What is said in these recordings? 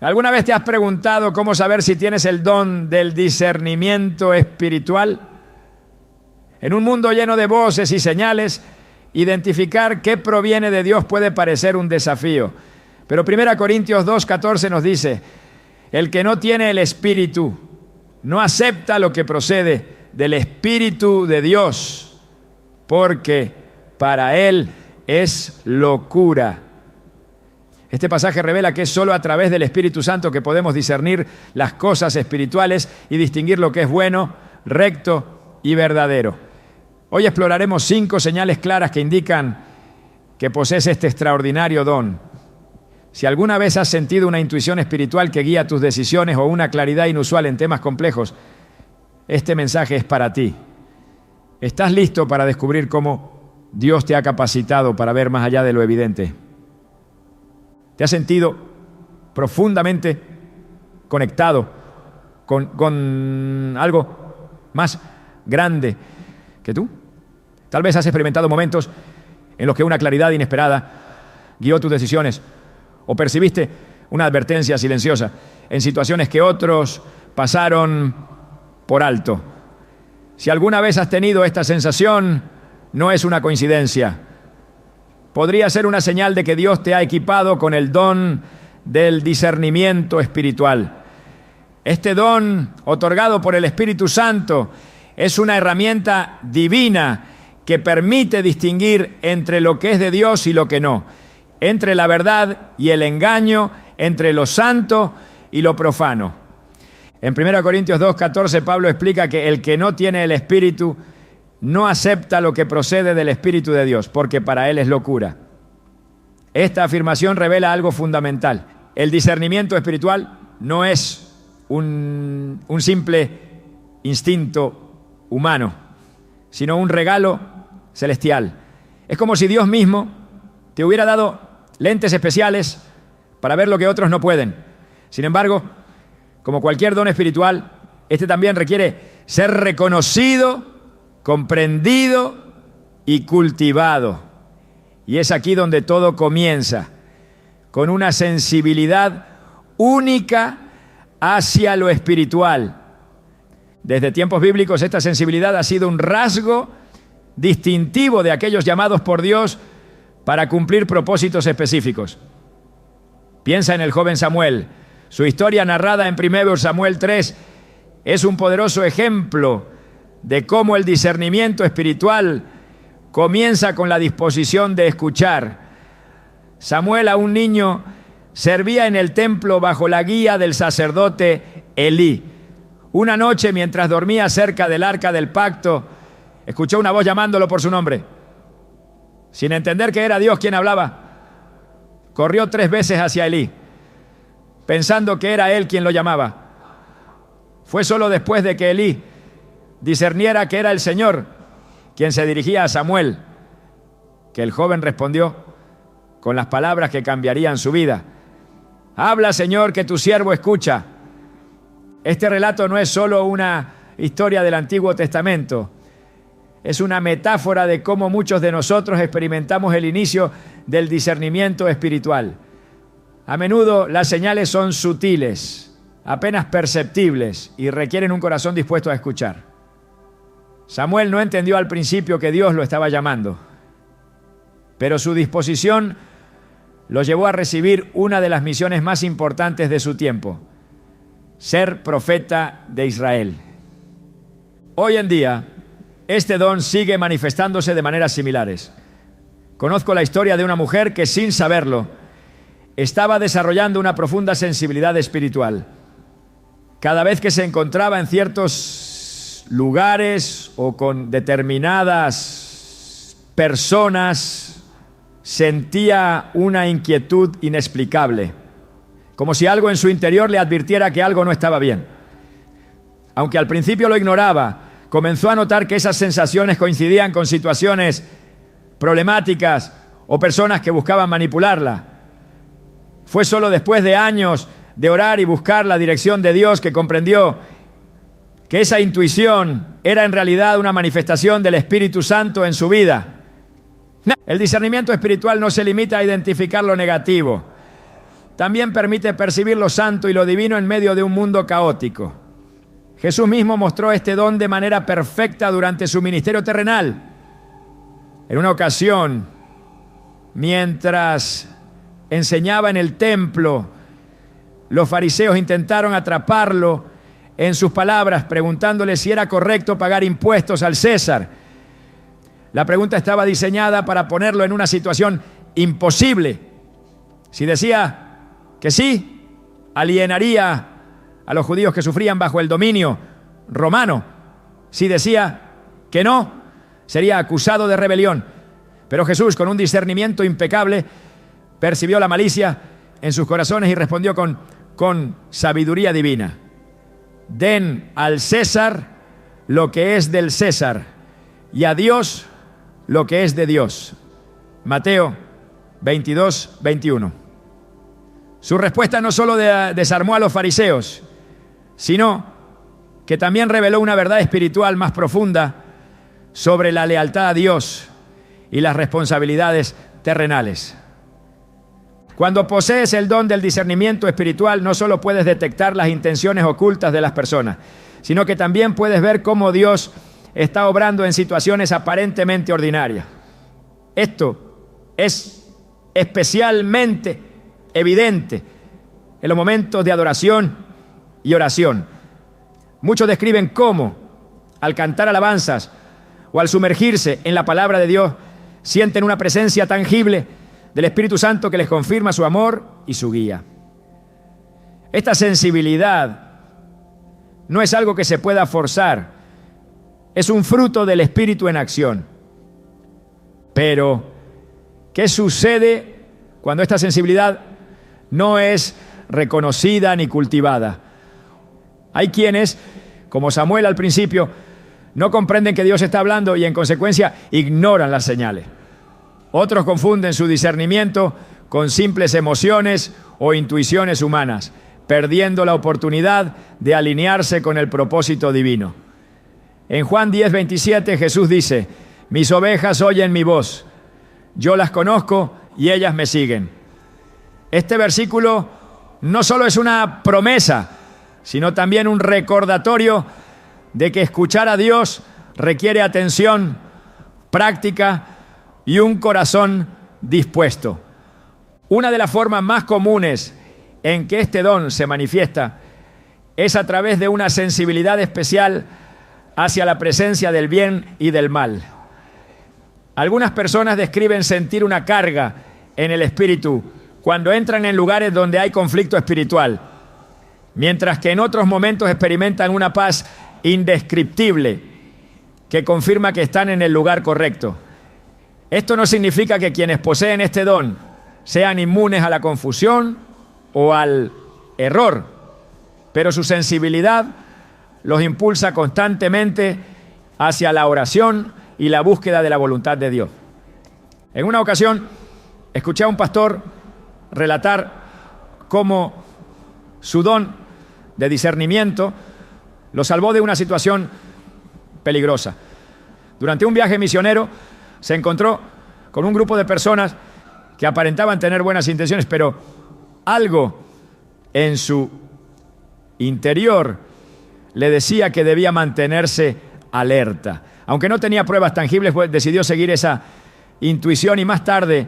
¿Alguna vez te has preguntado cómo saber si tienes el don del discernimiento espiritual? En un mundo lleno de voces y señales, identificar qué proviene de Dios puede parecer un desafío. Pero 1 Corintios 2:14 nos dice, el que no tiene el Espíritu no acepta lo que procede del Espíritu de Dios, porque para él es locura. Este pasaje revela que es solo a través del Espíritu Santo que podemos discernir las cosas espirituales y distinguir lo que es bueno, recto y verdadero. Hoy exploraremos 5 señales claras que indican que posees este extraordinario don. Si alguna vez has sentido una intuición espiritual que guía tus decisiones o una claridad inusual en temas complejos, este mensaje es para ti. ¿Estás listo para descubrir cómo Dios te ha capacitado para ver más allá de lo evidente? ¿Te has sentido profundamente conectado con algo más grande que tú? Tal vez has experimentado momentos en los que una claridad inesperada guió tus decisiones o percibiste una advertencia silenciosa en situaciones que otros pasaron por alto. Si alguna vez has tenido esta sensación, no es una coincidencia. Podría ser una señal de que Dios te ha equipado con el don del discernimiento espiritual. Este don, otorgado por el Espíritu Santo, es una herramienta divina que permite distinguir entre lo que es de Dios y lo que no, entre la verdad y el engaño, entre lo santo y lo profano. En 1 Corintios 2:14, Pablo explica que el que no tiene el Espíritu no acepta lo que procede del Espíritu de Dios, porque para él es locura. Esta afirmación revela algo fundamental. El discernimiento espiritual no es un simple instinto humano, sino un regalo celestial. Es como si Dios mismo te hubiera dado lentes especiales para ver lo que otros no pueden. Sin embargo, como cualquier don espiritual, este también requiere ser reconocido, comprendido y cultivado. Y es aquí donde todo comienza, con una sensibilidad única hacia lo espiritual. Desde tiempos bíblicos esta sensibilidad ha sido un rasgo distintivo de aquellos llamados por Dios para cumplir propósitos específicos. Piensa en el joven Samuel. Su historia narrada en 1 Samuel 3 es un poderoso ejemplo de cómo el discernimiento espiritual comienza con la disposición de escuchar. Samuel, aún niño, servía en el templo bajo la guía del sacerdote Elí. Una noche, mientras dormía cerca del arca del pacto, escuchó una voz llamándolo por su nombre. Sin entender que era Dios quien hablaba, corrió 3 veces hacia Elí, pensando que era él quien lo llamaba. Fue solo después de que Elí discerniera que era el Señor quien se dirigía a Samuel, que el joven respondió con las palabras que cambiarían su vida. Habla, Señor, que tu siervo escucha. Este relato no es solo una historia del Antiguo Testamento, es una metáfora de cómo muchos de nosotros experimentamos el inicio del discernimiento espiritual. A menudo las señales son sutiles, apenas perceptibles y requieren un corazón dispuesto a escuchar. Samuel no entendió al principio que Dios lo estaba llamando, pero su disposición lo llevó a recibir una de las misiones más importantes de su tiempo: ser profeta de Israel. Hoy en día, este don sigue manifestándose de maneras similares. Conozco la historia de una mujer que, sin saberlo, estaba desarrollando una profunda sensibilidad espiritual. Cada vez que se encontraba en ciertos lugares o con determinadas personas, sentía una inquietud inexplicable, como si algo en su interior le advirtiera que algo no estaba bien. Aunque al principio lo ignoraba, comenzó a notar que esas sensaciones coincidían con situaciones problemáticas o personas que buscaban manipularla. Fue solo después de años de orar y buscar la dirección de Dios que comprendió que esa intuición era en realidad una manifestación del Espíritu Santo en su vida. El discernimiento espiritual no se limita a identificar lo negativo. también permite percibir lo santo y lo divino en medio de un mundo caótico. Jesús mismo mostró este don de manera perfecta durante su ministerio terrenal. En una ocasión, mientras enseñaba en el templo, los fariseos intentaron atraparlo en sus palabras, preguntándole si era correcto pagar impuestos al César. La pregunta estaba diseñada para ponerlo en una situación imposible. Si decía que sí, alienaría a los judíos que sufrían bajo el dominio romano. Si decía que no, sería acusado de rebelión. Pero Jesús, con un discernimiento impecable, percibió la malicia en sus corazones y respondió con sabiduría divina: den al César lo que es del César y a Dios lo que es de Dios. Mateo 22, 21. Su respuesta no solo desarmó a los fariseos, sino que también reveló una verdad espiritual más profunda sobre la lealtad a Dios y las responsabilidades terrenales. Cuando posees el don del discernimiento espiritual, no solo puedes detectar las intenciones ocultas de las personas, sino que también puedes ver cómo Dios está obrando en situaciones aparentemente ordinarias. Esto es especialmente evidente en los momentos de adoración y oración. Muchos describen cómo, al cantar alabanzas o al sumergirse en la palabra de Dios, sienten una presencia tangible del Espíritu Santo que les confirma su amor y su guía. Esta sensibilidad no es algo que se pueda forzar, es un fruto del Espíritu en acción. Pero, ¿qué sucede cuando esta sensibilidad no es reconocida ni cultivada? Hay quienes, como Samuel al principio, no comprenden que Dios está hablando y en consecuencia ignoran las señales. Otros confunden su discernimiento con simples emociones o intuiciones humanas, perdiendo la oportunidad de alinearse con el propósito divino. En Juan 10:27 Jesús dice: mis ovejas oyen mi voz, yo las conozco y ellas me siguen. Este versículo no solo es una promesa, sino también un recordatorio de que escuchar a Dios requiere atención, práctica y un corazón dispuesto. Una de las formas más comunes en que este don se manifiesta es a través de una sensibilidad especial hacia la presencia del bien y del mal. Algunas personas describen sentir una carga en el espíritu cuando entran en lugares donde hay conflicto espiritual, mientras que en otros momentos experimentan una paz indescriptible que confirma que están en el lugar correcto. Esto no significa que quienes poseen este don sean inmunes a la confusión o al error, pero su sensibilidad los impulsa constantemente hacia la oración y la búsqueda de la voluntad de Dios. En una ocasión, escuché a un pastor relatar cómo su don de discernimiento lo salvó de una situación peligrosa. Durante un viaje misionero se encontró con un grupo de personas que aparentaban tener buenas intenciones, pero algo en su interior le decía que debía mantenerse alerta. Aunque no tenía pruebas tangibles, pues decidió seguir esa intuición y más tarde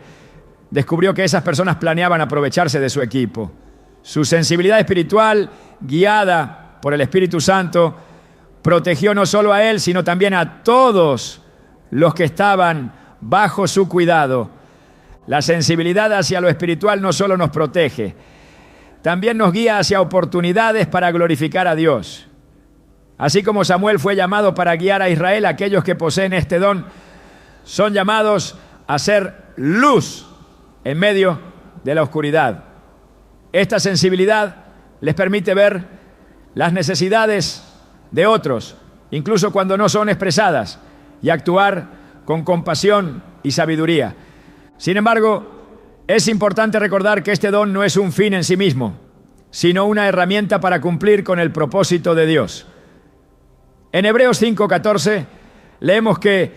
descubrió que esas personas planeaban aprovecharse de su equipo. Su sensibilidad espiritual, guiada por el Espíritu Santo, protegió no solo a él, sino también a todos los que estaban bajo su cuidado. La sensibilidad hacia lo espiritual no solo nos protege, también nos guía hacia oportunidades para glorificar a Dios. Así como Samuel fue llamado para guiar a Israel, aquellos que poseen este don son llamados a ser luz en medio de la oscuridad. Esta sensibilidad les permite ver las necesidades de otros, incluso cuando no son expresadas, y actuar con compasión y sabiduría. Sin embargo, es importante recordar que este don no es un fin en sí mismo, sino una herramienta para cumplir con el propósito de Dios. En Hebreos 5:14 leemos que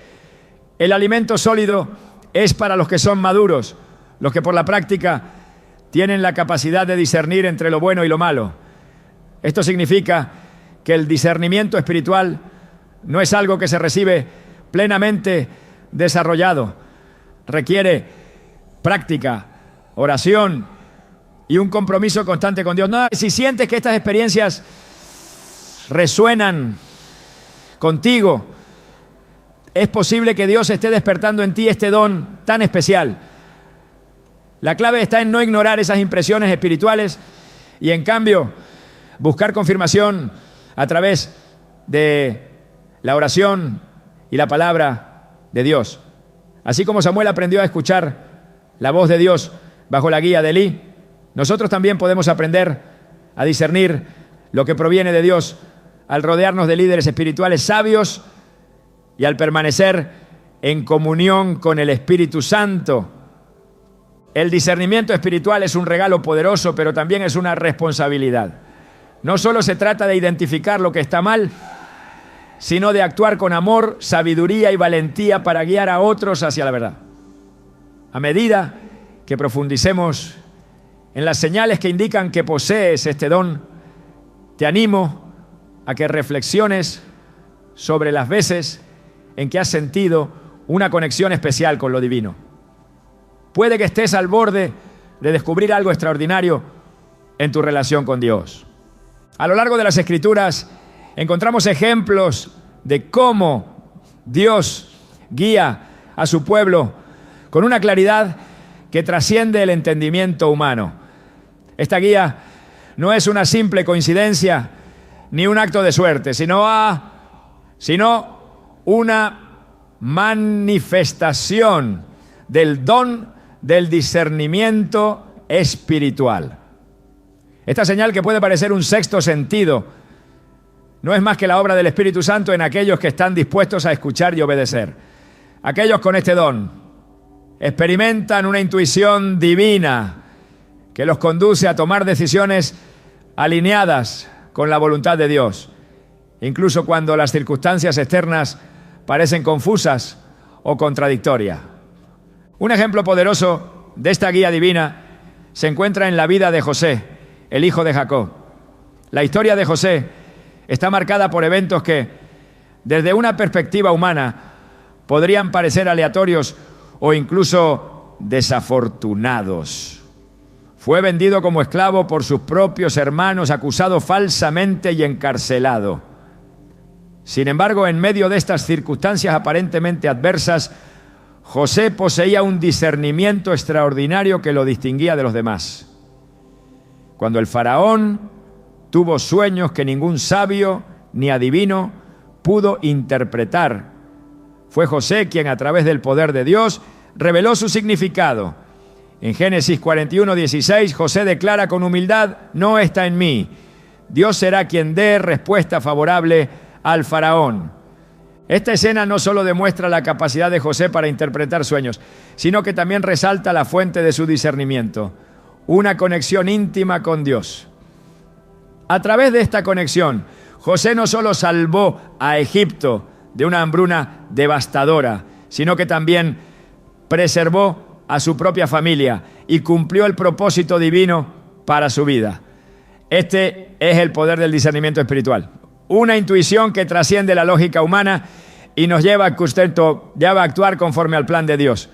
el alimento sólido es para los que son maduros, los que por la práctica tienen la capacidad de discernir entre lo bueno y lo malo. Esto significa que el discernimiento espiritual no es algo que se recibe plenamente desarrollado. Requiere práctica, oración y un compromiso constante con Dios. No, si sientes que estas experiencias resuenan contigo, es posible que Dios esté despertando en ti este don tan especial. La clave está en no ignorar esas impresiones espirituales y, en cambio, buscar confirmación a través de la oración y la palabra de Dios. Así como Samuel aprendió a escuchar la voz de Dios bajo la guía de Elí, nosotros también podemos aprender a discernir lo que proviene de Dios al rodearnos de líderes espirituales sabios y al permanecer en comunión con el Espíritu Santo. El discernimiento espiritual es un regalo poderoso, pero también es una responsabilidad. No solo se trata de identificar lo que está mal, sino de actuar con amor, sabiduría y valentía para guiar a otros hacia la verdad. A medida que profundicemos en las señales que indican que posees este don, te animo a que reflexiones sobre las veces en que has sentido una conexión especial con lo divino. Puede que estés al borde de descubrir algo extraordinario en tu relación con Dios. A lo largo de las Escrituras encontramos ejemplos de cómo Dios guía a su pueblo con una claridad que trasciende el entendimiento humano. Esta guía no es una simple coincidencia ni un acto de suerte, sino una manifestación del don del discernimiento espiritual. Esta señal, que puede parecer un sexto sentido, no es más que la obra del Espíritu Santo en aquellos que están dispuestos a escuchar y obedecer. Aquellos con este don experimentan una intuición divina que los conduce a tomar decisiones alineadas con la voluntad de Dios, incluso cuando las circunstancias externas parecen confusas o contradictorias. Un ejemplo poderoso de esta guía divina se encuentra en la vida de José, el hijo de Jacob. La historia de José está marcada por eventos que, desde una perspectiva humana, podrían parecer aleatorios o incluso desafortunados. Fue vendido como esclavo por sus propios hermanos, acusado falsamente y encarcelado. Sin embargo, en medio de estas circunstancias aparentemente adversas, José poseía un discernimiento extraordinario que lo distinguía de los demás. Cuando el faraón tuvo sueños que ningún sabio ni adivino pudo interpretar, fue José quien, a través del poder de Dios, reveló su significado. En Génesis 41:16, José declara con humildad: no está en mí. Dios será quien dé respuesta favorable al faraón. Esta escena no solo demuestra la capacidad de José para interpretar sueños, sino que también resalta la fuente de su discernimiento, una conexión íntima con Dios. A través de esta conexión, José no solo salvó a Egipto de una hambruna devastadora, sino que también preservó a su propia familia y cumplió el propósito divino para su vida. Este es el poder del discernimiento espiritual. Una intuición que trasciende la lógica humana y nos lleva a actuar conforme al plan de Dios.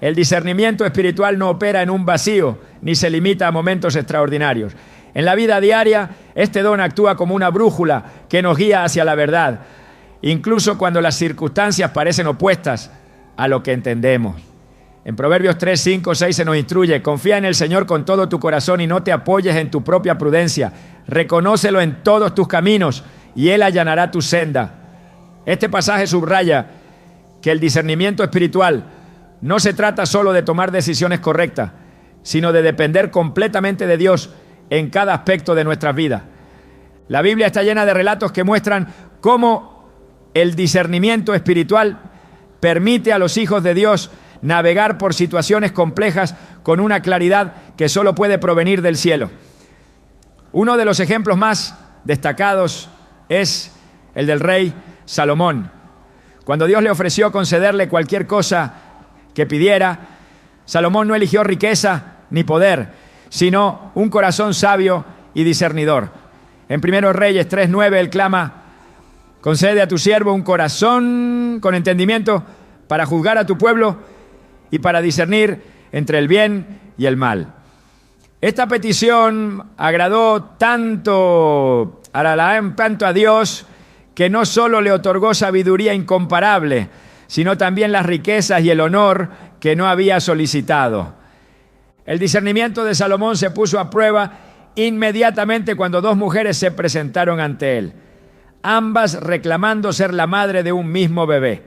El discernimiento espiritual no opera en un vacío ni se limita a momentos extraordinarios. En la vida diaria, este don actúa como una brújula que nos guía hacia la verdad, incluso cuando las circunstancias parecen opuestas a lo que entendemos. En Proverbios 3, 5, 6 se nos instruye: confía en el Señor con todo tu corazón y no te apoyes en tu propia prudencia. Reconócelo en todos tus caminos y Él allanará tu senda. Este pasaje subraya que el discernimiento espiritual no se trata solo de tomar decisiones correctas, sino de depender completamente de Dios en cada aspecto de nuestras vidas. La Biblia está llena de relatos que muestran cómo el discernimiento espiritual permite a los hijos de Dios navegar por situaciones complejas con una claridad que solo puede provenir del cielo. Uno de los ejemplos más destacados es el del rey Salomón. Cuando Dios le ofreció concederle cualquier cosa que pidiera, Salomón no eligió riqueza ni poder, sino un corazón sabio y discernidor. En 1 Reyes 3:9 él clama: concede a tu siervo un corazón con entendimiento para juzgar a tu pueblo y para discernir entre el bien y el mal. Esta petición agradó tanto a Dios, que no solo le otorgó sabiduría incomparable, sino también las riquezas y el honor que no había solicitado. El discernimiento de Salomón se puso a prueba inmediatamente cuando dos mujeres se presentaron ante él, ambas reclamando ser la madre de un mismo bebé.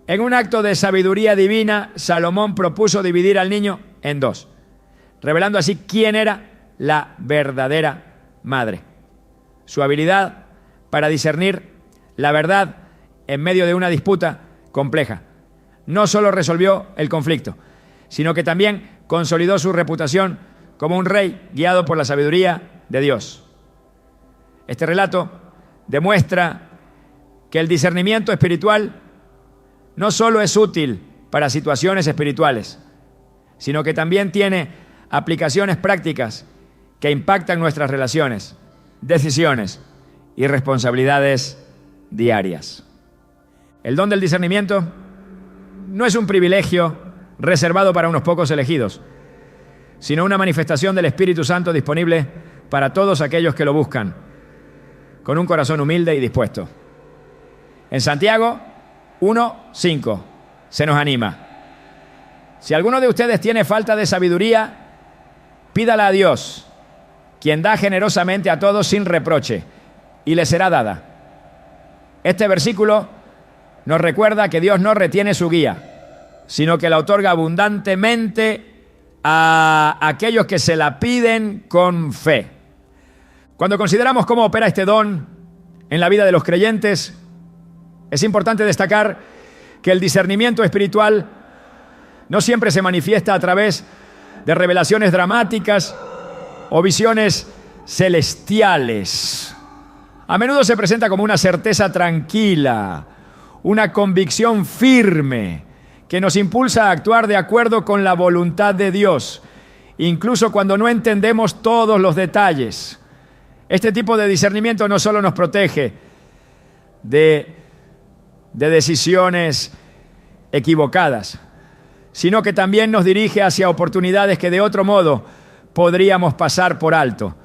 En un acto de sabiduría divina, Salomón propuso dividir al niño en dos, revelando así quién era la verdadera madre. Su habilidad para discernir la verdad en medio de una disputa compleja no solo resolvió el conflicto, sino que también consolidó su reputación como un rey guiado por la sabiduría de Dios. Este relato demuestra que el discernimiento espiritual no solo es útil para situaciones espirituales, sino que también tiene aplicaciones prácticas que impactan nuestras relaciones, decisiones y responsabilidades diarias. El don del discernimiento no es un privilegio reservado para unos pocos elegidos, sino una manifestación del Espíritu Santo disponible para todos aquellos que lo buscan, con un corazón humilde y dispuesto. En Santiago 1:5 se nos anima: si alguno de ustedes tiene falta de sabiduría, pídala a Dios, quien da generosamente a todos sin reproche, y le será dada. Este versículo nos recuerda que Dios no retiene su guía, sino que la otorga abundantemente a aquellos que se la piden con fe. Cuando consideramos cómo opera este don en la vida de los creyentes, es importante destacar que el discernimiento espiritual no siempre se manifiesta a través de revelaciones dramáticas o visiones celestiales. A menudo se presenta como una certeza tranquila, una convicción firme que nos impulsa a actuar de acuerdo con la voluntad de Dios, incluso cuando no entendemos todos los detalles. Este tipo de discernimiento no solo nos protege de decisiones equivocadas, sino que también nos dirige hacia oportunidades que de otro modo podríamos pasar por alto.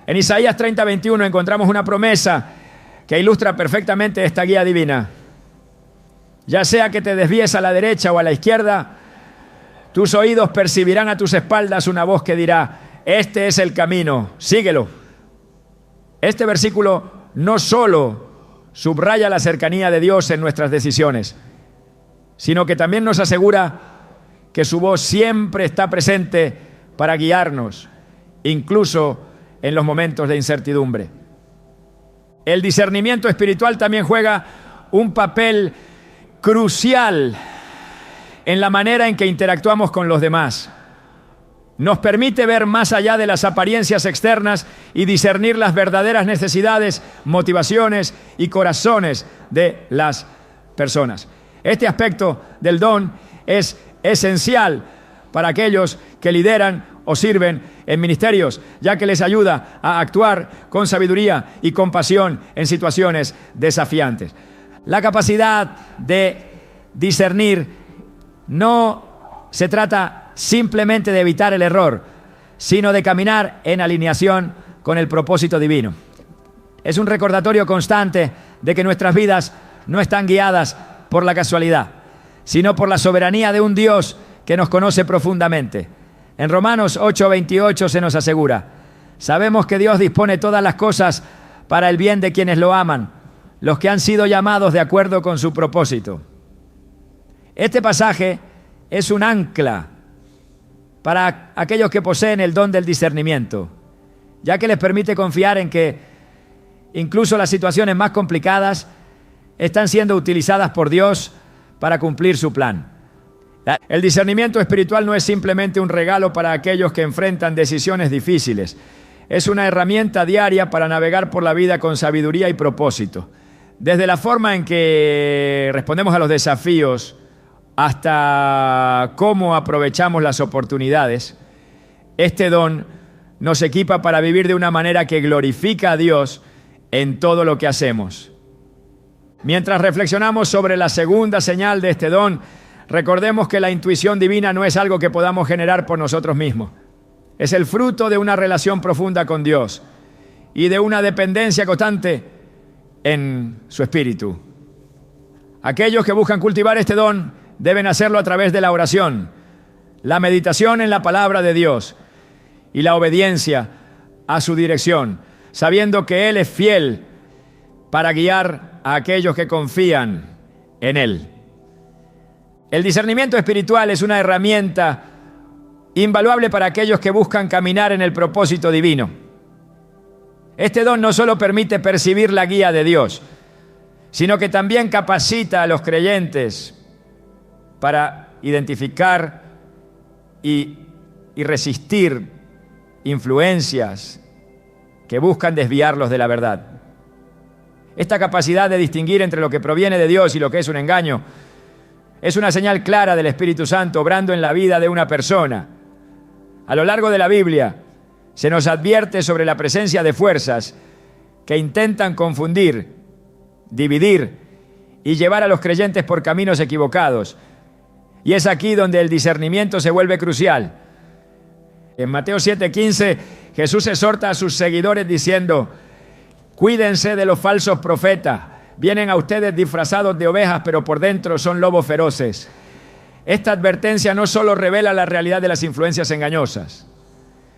En Isaías 30:21 encontramos una promesa que ilustra perfectamente esta guía divina. Ya sea que te desvíes a la derecha o a la izquierda, tus oídos percibirán a tus espaldas una voz que dirá: este es el camino, síguelo. Este versículo no solo subraya la cercanía de Dios en nuestras decisiones, sino que también nos asegura que su voz siempre está presente para guiarnos, incluso en los momentos de incertidumbre. El discernimiento espiritual también juega un papel crucial en la manera en que interactuamos con los demás. Nos permite ver más allá de las apariencias externas y discernir las verdaderas necesidades, motivaciones y corazones de las personas. Este aspecto del don es esencial para aquellos que lideran o sirven en ministerios, ya que les ayuda a actuar con sabiduría y compasión en situaciones desafiantes. La capacidad de discernir no se trata simplemente de evitar el error, sino de caminar en alineación con el propósito divino. Es un recordatorio constante de que nuestras vidas no están guiadas por la casualidad, sino por la soberanía de un Dios que nos conoce profundamente. En Romanos 8:28 se nos asegura: sabemos que Dios dispone todas las cosas para el bien de quienes lo aman, los que han sido llamados de acuerdo con su propósito. Este pasaje es un ancla para aquellos que poseen el don del discernimiento, ya que les permite confiar en que incluso las situaciones más complicadas están siendo utilizadas por Dios para cumplir su plan. El discernimiento espiritual no es simplemente un regalo para aquellos que enfrentan decisiones difíciles. Es una herramienta diaria para navegar por la vida con sabiduría y propósito. Desde la forma en que respondemos a los desafíos hasta cómo aprovechamos las oportunidades, Este don nos equipa para vivir de una manera que glorifica a Dios en todo lo que hacemos. Mientras reflexionamos sobre la segunda señal de este don, recordemos que la intuición divina no es algo que podamos generar por nosotros mismos. Es el fruto de una relación profunda con Dios y de una dependencia constante en su Espíritu. Aquellos que buscan cultivar este don deben hacerlo a través de la oración, la meditación en la palabra de Dios y la obediencia a su dirección, sabiendo que Él es fiel para guiar a aquellos que confían en Él. El discernimiento espiritual es una herramienta invaluable para aquellos que buscan caminar en el propósito divino. Este don no solo permite percibir la guía de Dios, sino que también capacita a los creyentes para identificar y resistir influencias que buscan desviarlos de la verdad. Esta capacidad de distinguir entre lo que proviene de Dios y lo que es un engaño es una señal clara del Espíritu Santo obrando en la vida de una persona. A lo largo de la Biblia se nos advierte sobre la presencia de fuerzas que intentan confundir, dividir y llevar a los creyentes por caminos equivocados. Y es aquí donde el discernimiento se vuelve crucial. En Mateo 7:15, Jesús exhorta a sus seguidores diciendo: cuídense de los falsos profetas. Vienen a ustedes disfrazados de ovejas, pero por dentro son lobos feroces. Esta advertencia no solo revela la realidad de las influencias engañosas,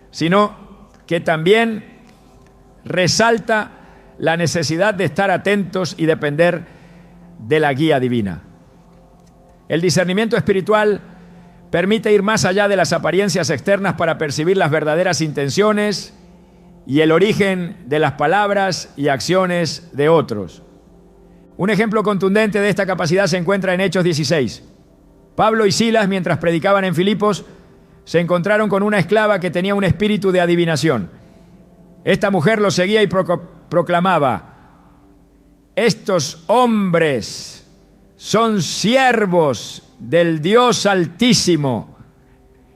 sino que también resalta la necesidad de estar atentos y depender de la guía divina. El discernimiento espiritual permite ir más allá de las apariencias externas para percibir las verdaderas intenciones y el origen de las palabras y acciones de otros. Un ejemplo contundente de esta capacidad se encuentra en Hechos 16. Pablo y Silas, mientras predicaban en Filipos, se encontraron con una esclava que tenía un espíritu de adivinación. Esta mujer los seguía y proclamaba: estos hombres son siervos del Dios Altísimo,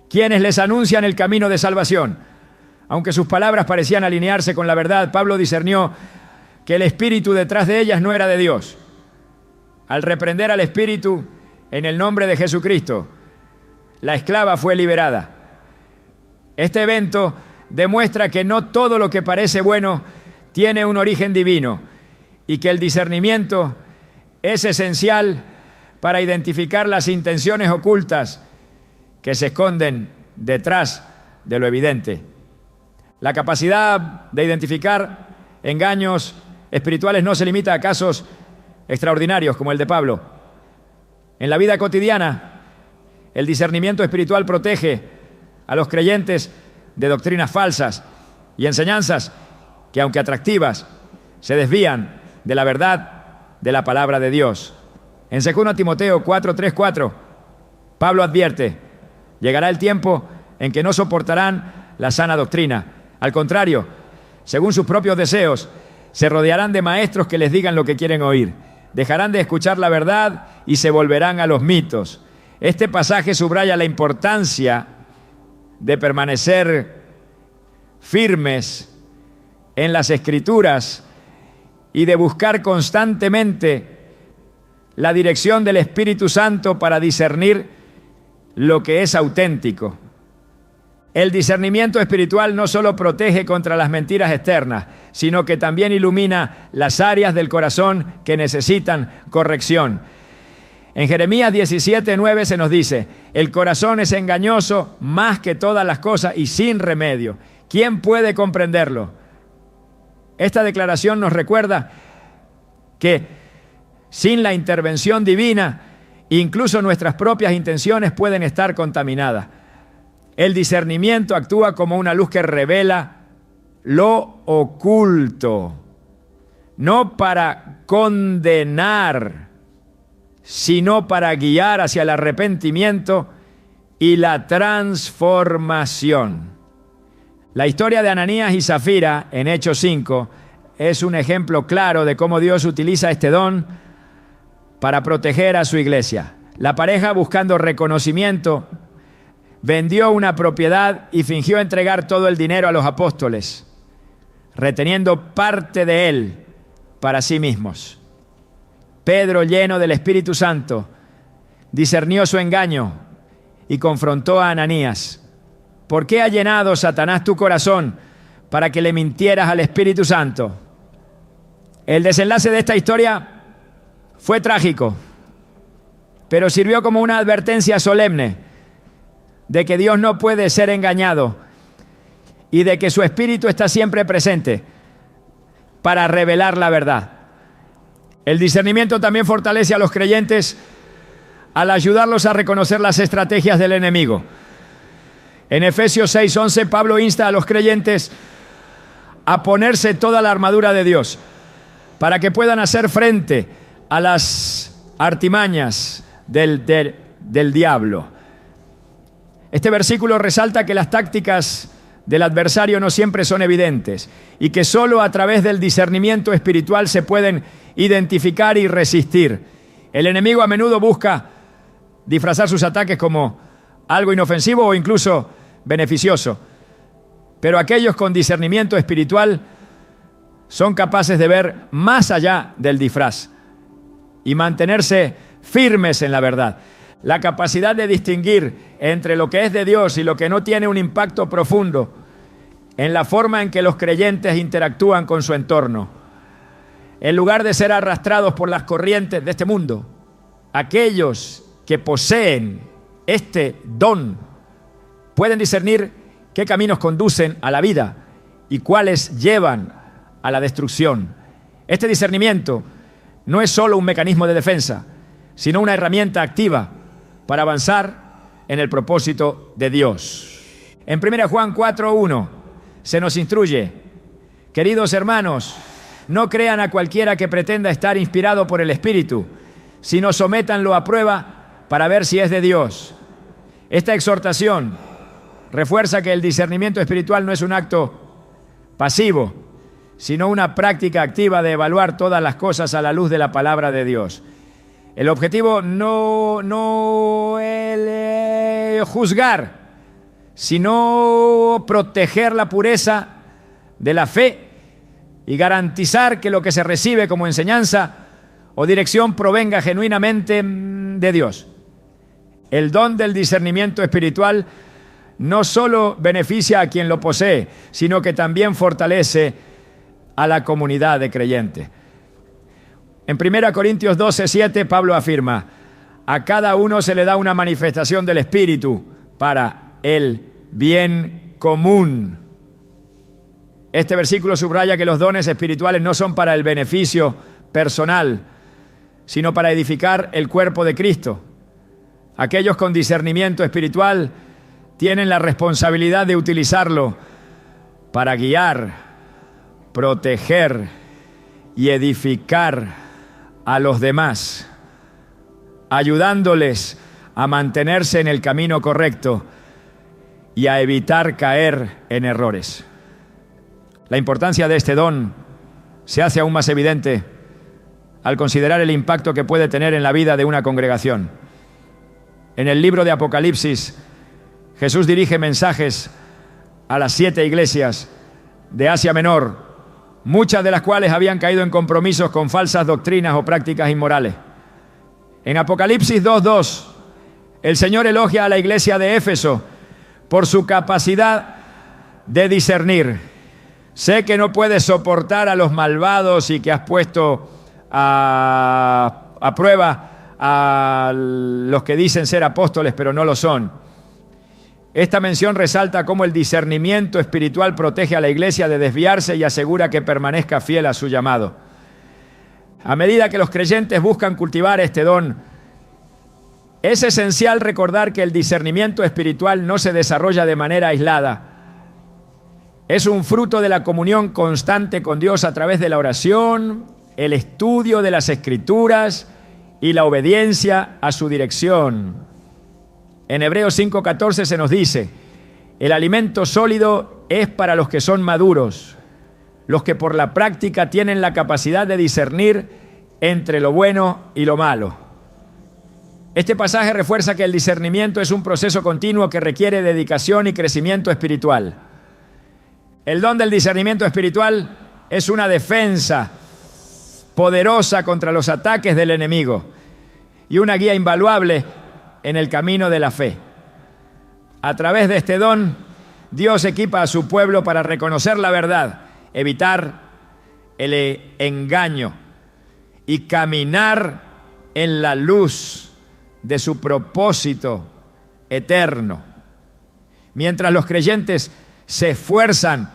quienes les anuncian el camino de salvación. Aunque sus palabras parecían alinearse con la verdad, Pablo discernió que el espíritu detrás de ellas no era de Dios. Al reprender al espíritu en el nombre de Jesucristo, la esclava fue liberada. Este evento demuestra que no todo lo que parece bueno tiene un origen divino y que el discernimiento es esencial para identificar las intenciones ocultas que se esconden detrás de lo evidente. La capacidad de identificar engaños espirituales no se limita a casos extraordinarios como el de Pablo. En la vida cotidiana, el discernimiento espiritual protege a los creyentes de doctrinas falsas y enseñanzas que, aunque atractivas, se desvían de la verdad de la palabra de Dios. En 2 Timoteo 4:3-4, Pablo advierte: llegará el tiempo en que no soportarán la sana doctrina. Al contrario, según sus propios deseos, se rodearán de maestros que les digan lo que quieren oír. Dejarán de escuchar la verdad y se volverán a los mitos. Este pasaje subraya la importancia de permanecer firmes en las Escrituras y de buscar constantemente la dirección del Espíritu Santo para discernir lo que es auténtico. El discernimiento espiritual no solo protege contra las mentiras externas, sino que también ilumina las áreas del corazón que necesitan corrección. En Jeremías 17:9 se nos dice: el corazón es engañoso más que todas las cosas y sin remedio. ¿Quién puede comprenderlo? Esta declaración nos recuerda que sin la intervención divina, incluso nuestras propias intenciones pueden estar contaminadas. El discernimiento actúa como una luz que revela lo oculto, no para condenar, sino para guiar hacia el arrepentimiento y la transformación. La historia de Ananías y Zafira en Hechos 5 es un ejemplo claro de cómo Dios utiliza este don para proteger a su iglesia. La pareja, buscando reconocimiento, vendió una propiedad y fingió entregar todo el dinero a los apóstoles, reteniendo parte de él para sí mismos. Pedro, lleno del Espíritu Santo, discernió su engaño y confrontó a Ananías. ¿Por qué ha llenado Satanás tu corazón para que le mintieras al Espíritu Santo? El desenlace de esta historia fue trágico, pero sirvió como una advertencia solemne de que Dios no puede ser engañado y de que su Espíritu está siempre presente para revelar la verdad. El discernimiento también fortalece a los creyentes al ayudarlos a reconocer las estrategias del enemigo. En Efesios 6:11, Pablo insta a los creyentes a ponerse toda la armadura de Dios para que puedan hacer frente a las artimañas del diablo. Este versículo resalta que las tácticas del adversario no siempre son evidentes y que solo a través del discernimiento espiritual se pueden identificar y resistir. El enemigo a menudo busca disfrazar sus ataques como algo inofensivo o incluso beneficioso, pero aquellos con discernimiento espiritual son capaces de ver más allá del disfraz y mantenerse firmes en la verdad. La capacidad de distinguir entre lo que es de Dios y lo que no tiene un impacto profundo en la forma en que los creyentes interactúan con su entorno. En lugar de ser arrastrados por las corrientes de este mundo, aquellos que poseen este don pueden discernir qué caminos conducen a la vida y cuáles llevan a la destrucción. Este discernimiento no es solo un mecanismo de defensa, sino una herramienta activa para avanzar en el propósito de Dios. En 1 Juan 4:1 se nos instruye: queridos hermanos, no crean a cualquiera que pretenda estar inspirado por el Espíritu, sino sométanlo a prueba para ver si es de Dios. Esta exhortación refuerza que el discernimiento espiritual no es un acto pasivo, sino una práctica activa de evaluar todas las cosas a la luz de la palabra de Dios. El objetivo no es juzgar, sino proteger la pureza de la fe y garantizar que lo que se recibe como enseñanza o dirección provenga genuinamente de Dios. El don del discernimiento espiritual no solo beneficia a quien lo posee, sino que también fortalece a la comunidad de creyentes. En 1 Corintios 12:7, Pablo afirma: a cada uno se le da una manifestación del Espíritu para el bien común. Este versículo subraya que los dones espirituales no son para el beneficio personal, sino para edificar el cuerpo de Cristo. Aquellos con discernimiento espiritual tienen la responsabilidad de utilizarlo para guiar, proteger y edificar a los demás, ayudándoles a mantenerse en el camino correcto y a evitar caer en errores. La importancia de este don se hace aún más evidente al considerar el impacto que puede tener en la vida de una congregación. En el libro de Apocalipsis, Jesús dirige mensajes a las 7 iglesias de Asia Menor, muchas de las cuales habían caído en compromisos con falsas doctrinas o prácticas inmorales. En Apocalipsis 2:2, el Señor elogia a la iglesia de Éfeso por su capacidad de discernir. Sé que no puedes soportar a los malvados y que has puesto a prueba a los que dicen ser apóstoles pero no lo son. Esta mención resalta cómo el discernimiento espiritual protege a la iglesia de desviarse y asegura que permanezca fiel a su llamado. A medida que los creyentes buscan cultivar este don, es esencial recordar que el discernimiento espiritual no se desarrolla de manera aislada. Es un fruto de la comunión constante con Dios a través de la oración, el estudio de las Escrituras y la obediencia a su dirección. En Hebreos 5:14 se nos dice: el alimento sólido es para los que son maduros, los que por la práctica tienen la capacidad de discernir entre lo bueno y lo malo. Este pasaje refuerza que el discernimiento es un proceso continuo que requiere dedicación y crecimiento espiritual. El don del discernimiento espiritual es una defensa poderosa contra los ataques del enemigo y una guía invaluable en el camino de la fe. A través de este don, Dios equipa a su pueblo para reconocer la verdad, evitar el engaño y caminar en la luz de su propósito eterno. Mientras los creyentes se esfuerzan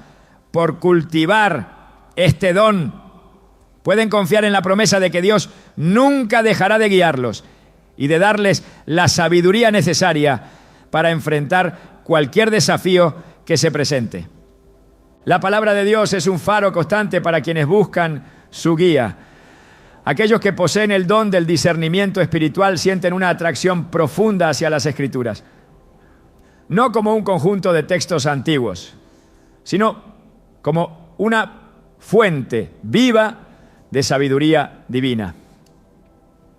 por cultivar este don, pueden confiar en la promesa de que Dios nunca dejará de guiarlos y de darles la sabiduría necesaria para enfrentar cualquier desafío que se presente. La palabra de Dios es un faro constante para quienes buscan su guía. Aquellos que poseen el don del discernimiento espiritual sienten una atracción profunda hacia las Escrituras, no como un conjunto de textos antiguos, sino como una fuente viva de sabiduría divina.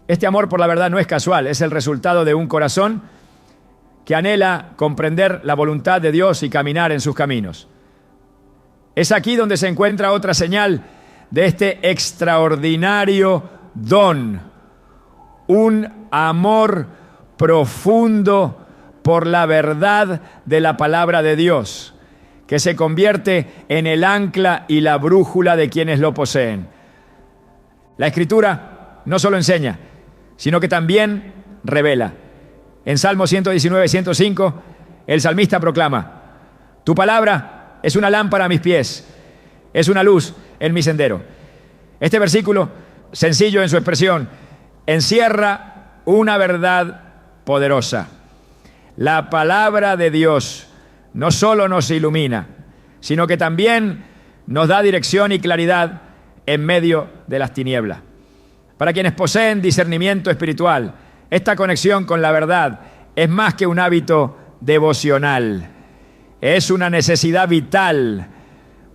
Este amor por la verdad no es casual, es el resultado de un corazón que anhela comprender la voluntad de Dios y caminar en sus caminos. Es aquí donde se encuentra otra señal de este extraordinario don, un amor profundo por la verdad de la palabra de Dios, que se convierte en el ancla y la brújula de quienes lo poseen. La Escritura no solo enseña, sino que también revela. En Salmo 119, 105, el salmista proclama: tu palabra es una lámpara a mis pies, es una luz en mi sendero. Este versículo, sencillo en su expresión, encierra una verdad poderosa. La palabra de Dios no solo nos ilumina, sino que también nos da dirección y claridad en medio de las tinieblas. Para quienes poseen discernimiento espiritual, esta conexión con la verdad es más que un hábito devocional. Es una necesidad vital,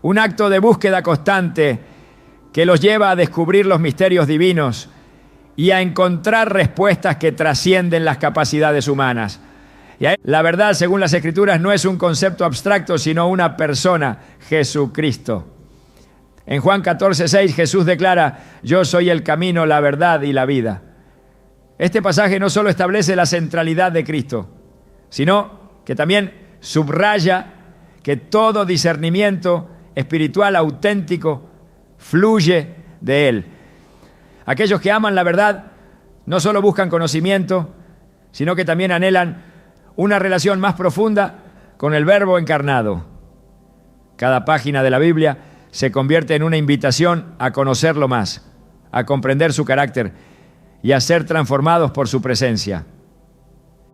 un acto de búsqueda constante que los lleva a descubrir los misterios divinos y a encontrar respuestas que trascienden las capacidades humanas. La verdad, según las Escrituras, no es un concepto abstracto, sino una persona, Jesucristo. En Juan 14:6, Jesús declara: yo soy el camino, la verdad y la vida. Este pasaje no solo establece la centralidad de Cristo, sino que también subraya que todo discernimiento espiritual auténtico fluye de Él. Aquellos que aman la verdad no solo buscan conocimiento, sino que también anhelan una relación más profunda con el Verbo encarnado. Cada página de la Biblia se convierte en una invitación a conocerlo más, a comprender su carácter y a ser transformados por su presencia.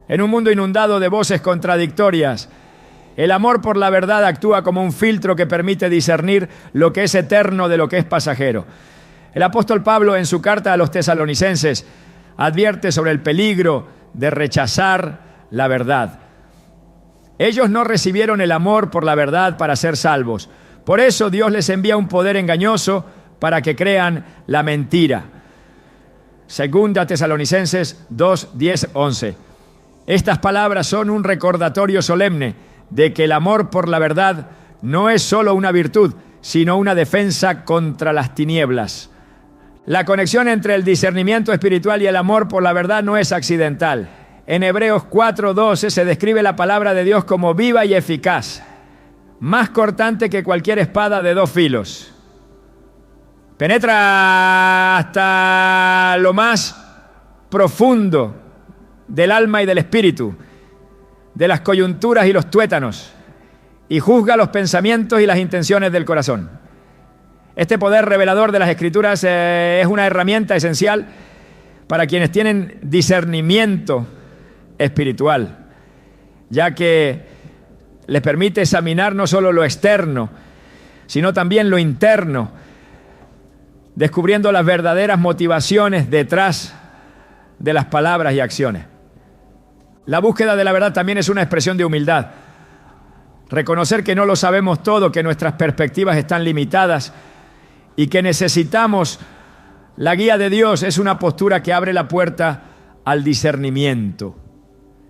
En un mundo inundado de voces contradictorias, el amor por la verdad actúa como un filtro que permite discernir lo que es eterno de lo que es pasajero. El apóstol Pablo, en su carta a los tesalonicenses, advierte sobre el peligro de rechazar la verdad. Ellos no recibieron el amor por la verdad para ser salvos. Por eso Dios les envía un poder engañoso para que crean la mentira. Segunda Tesalonicenses 2, 10, 11. Estas palabras son un recordatorio solemne de que el amor por la verdad no es solo una virtud, sino una defensa contra las tinieblas. La conexión entre el discernimiento espiritual y el amor por la verdad no es accidental. En Hebreos 4:12 se describe la palabra de Dios como viva y eficaz, más cortante que cualquier espada de 2 filos. Penetra hasta lo más profundo del alma y del espíritu, de las coyunturas y los tuétanos, y juzga los pensamientos y las intenciones del corazón. Este poder revelador de las Escrituras es una herramienta esencial para quienes tienen discernimiento espiritual, ya que les permite examinar no solo lo externo, sino también lo interno, descubriendo las verdaderas motivaciones detrás de las palabras y acciones. La búsqueda de la verdad también es una expresión de humildad. Reconocer que no lo sabemos todo, que nuestras perspectivas están limitadas y que necesitamos la guía de Dios es una postura que abre la puerta al discernimiento.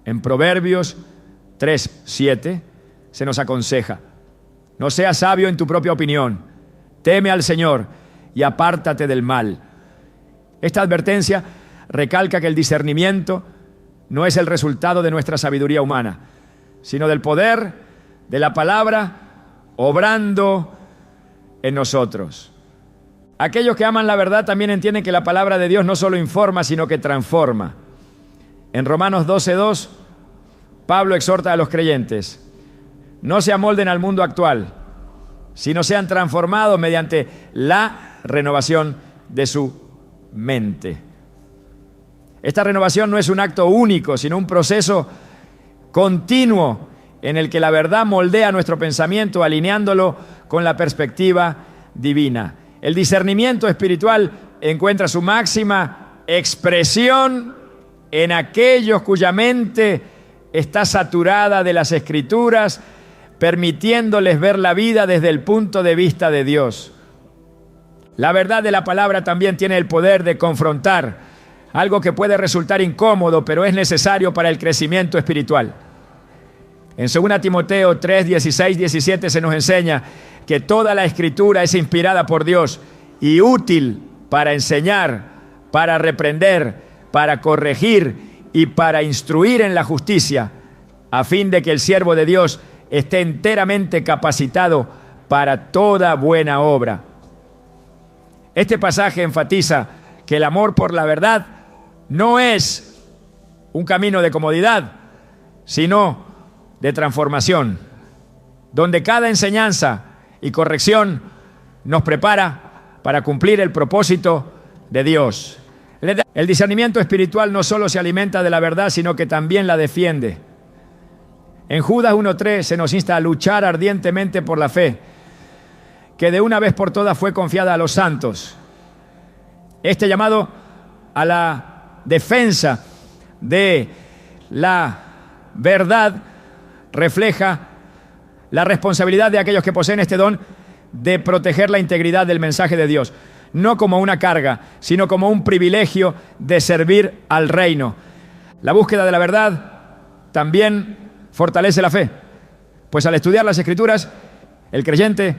En Proverbios 3:7 se nos aconseja: no seas sabio en tu propia opinión, teme al Señor y apártate del mal. Esta advertencia recalca que el discernimiento no es el resultado de nuestra sabiduría humana, sino del poder de la palabra obrando en nosotros. Aquellos que aman la verdad también entienden que la palabra de Dios no solo informa, sino que transforma. En Romanos 12:2, Pablo exhorta a los creyentes: no se amolden al mundo actual, sino sean transformados mediante la renovación de su mente. Esta renovación no es un acto único, sino un proceso continuo en el que la verdad moldea nuestro pensamiento, alineándolo con la perspectiva divina. El discernimiento espiritual encuentra su máxima expresión en aquellos cuya mente está saturada de las Escrituras, permitiéndoles ver la vida desde el punto de vista de Dios. La verdad de la palabra también tiene el poder de confrontar algo que puede resultar incómodo, pero es necesario para el crecimiento espiritual. En 2 Timoteo 3:16-17 se nos enseña que toda la Escritura es inspirada por Dios y útil para enseñar, para reprender, para corregir y para instruir en la justicia, a fin de que el siervo de Dios esté enteramente capacitado para toda buena obra. Este pasaje enfatiza que el amor por la verdad no es un camino de comodidad, sino de transformación, donde cada enseñanza y corrección nos prepara para cumplir el propósito de Dios. El discernimiento espiritual no solo se alimenta de la verdad, sino que también la defiende. En Judas 1:3 se nos insta a luchar ardientemente por la fe, que de una vez por todas fue confiada a los santos. Este llamado a la defensa de la verdad refleja la responsabilidad de aquellos que poseen este don de proteger la integridad del mensaje de Dios, no como una carga, sino como un privilegio de servir al reino. La búsqueda de la verdad también fortalece la fe, pues al estudiar las Escrituras, el creyente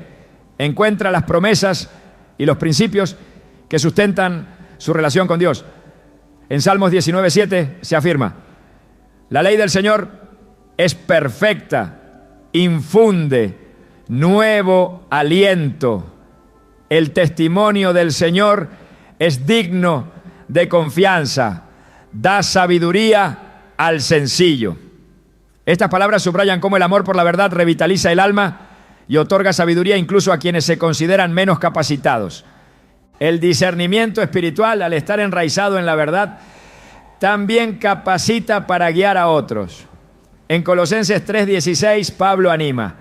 encuentra las promesas y los principios que sustentan su relación con Dios. En Salmos 19:7 se afirma: la ley del Señor es perfecta, infunde nuevo aliento. El testimonio del Señor es digno de confianza, da sabiduría al sencillo. Estas palabras subrayan cómo el amor por la verdad revitaliza el alma y otorga sabiduría incluso a quienes se consideran menos capacitados. El discernimiento espiritual, al estar enraizado en la verdad, también capacita para guiar a otros. En Colosenses 3:16, Pablo anima: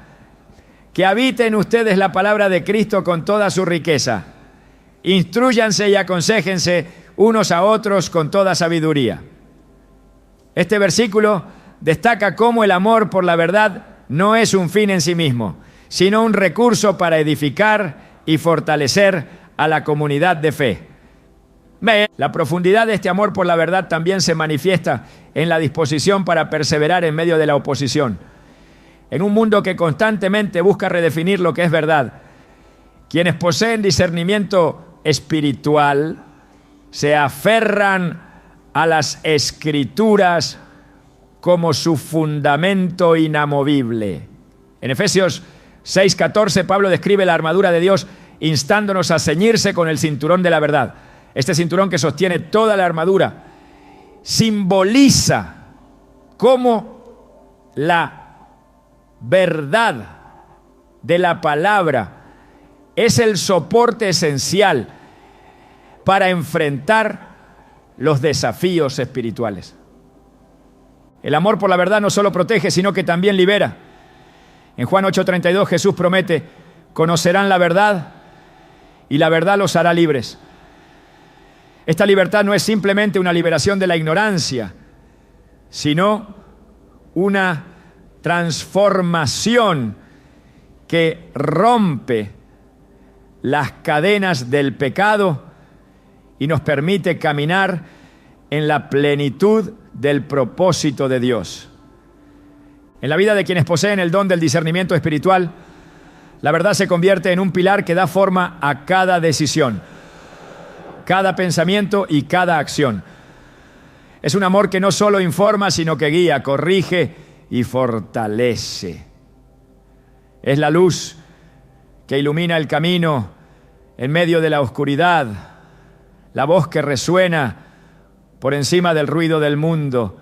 que habite en ustedes la palabra de Cristo con toda su riqueza. Instrúyanse y aconséjense unos a otros con toda sabiduría. Este versículo destaca cómo el amor por la verdad no es un fin en sí mismo, sino un recurso para edificar y fortalecer a la comunidad de fe. La profundidad de este amor por la verdad también se manifiesta en la disposición para perseverar en medio de la oposición. En un mundo que constantemente busca redefinir lo que es verdad, quienes poseen discernimiento espiritual se aferran a las Escrituras como su fundamento inamovible. En Efesios 6:14, Pablo describe la armadura de Dios instándonos a ceñirse con el cinturón de la verdad. Este cinturón que sostiene toda la armadura simboliza cómo la verdad de la palabra es el soporte esencial para enfrentar los desafíos espirituales. El amor por la verdad no solo protege, sino que también libera. En Juan 8:32 Jesús promete: conocerán la verdad y la verdad los hará libres. Esta libertad no es simplemente una liberación de la ignorancia, sino una transformación que rompe las cadenas del pecado y nos permite caminar en la plenitud del propósito de Dios. En la vida de quienes poseen el don del discernimiento espiritual, la verdad se convierte en un pilar que da forma a cada decisión, cada pensamiento y cada acción. Es un amor que no solo informa, sino que guía, corrige y fortalece. Es la luz que ilumina el camino en medio de la oscuridad, la voz que resuena por encima del ruido del mundo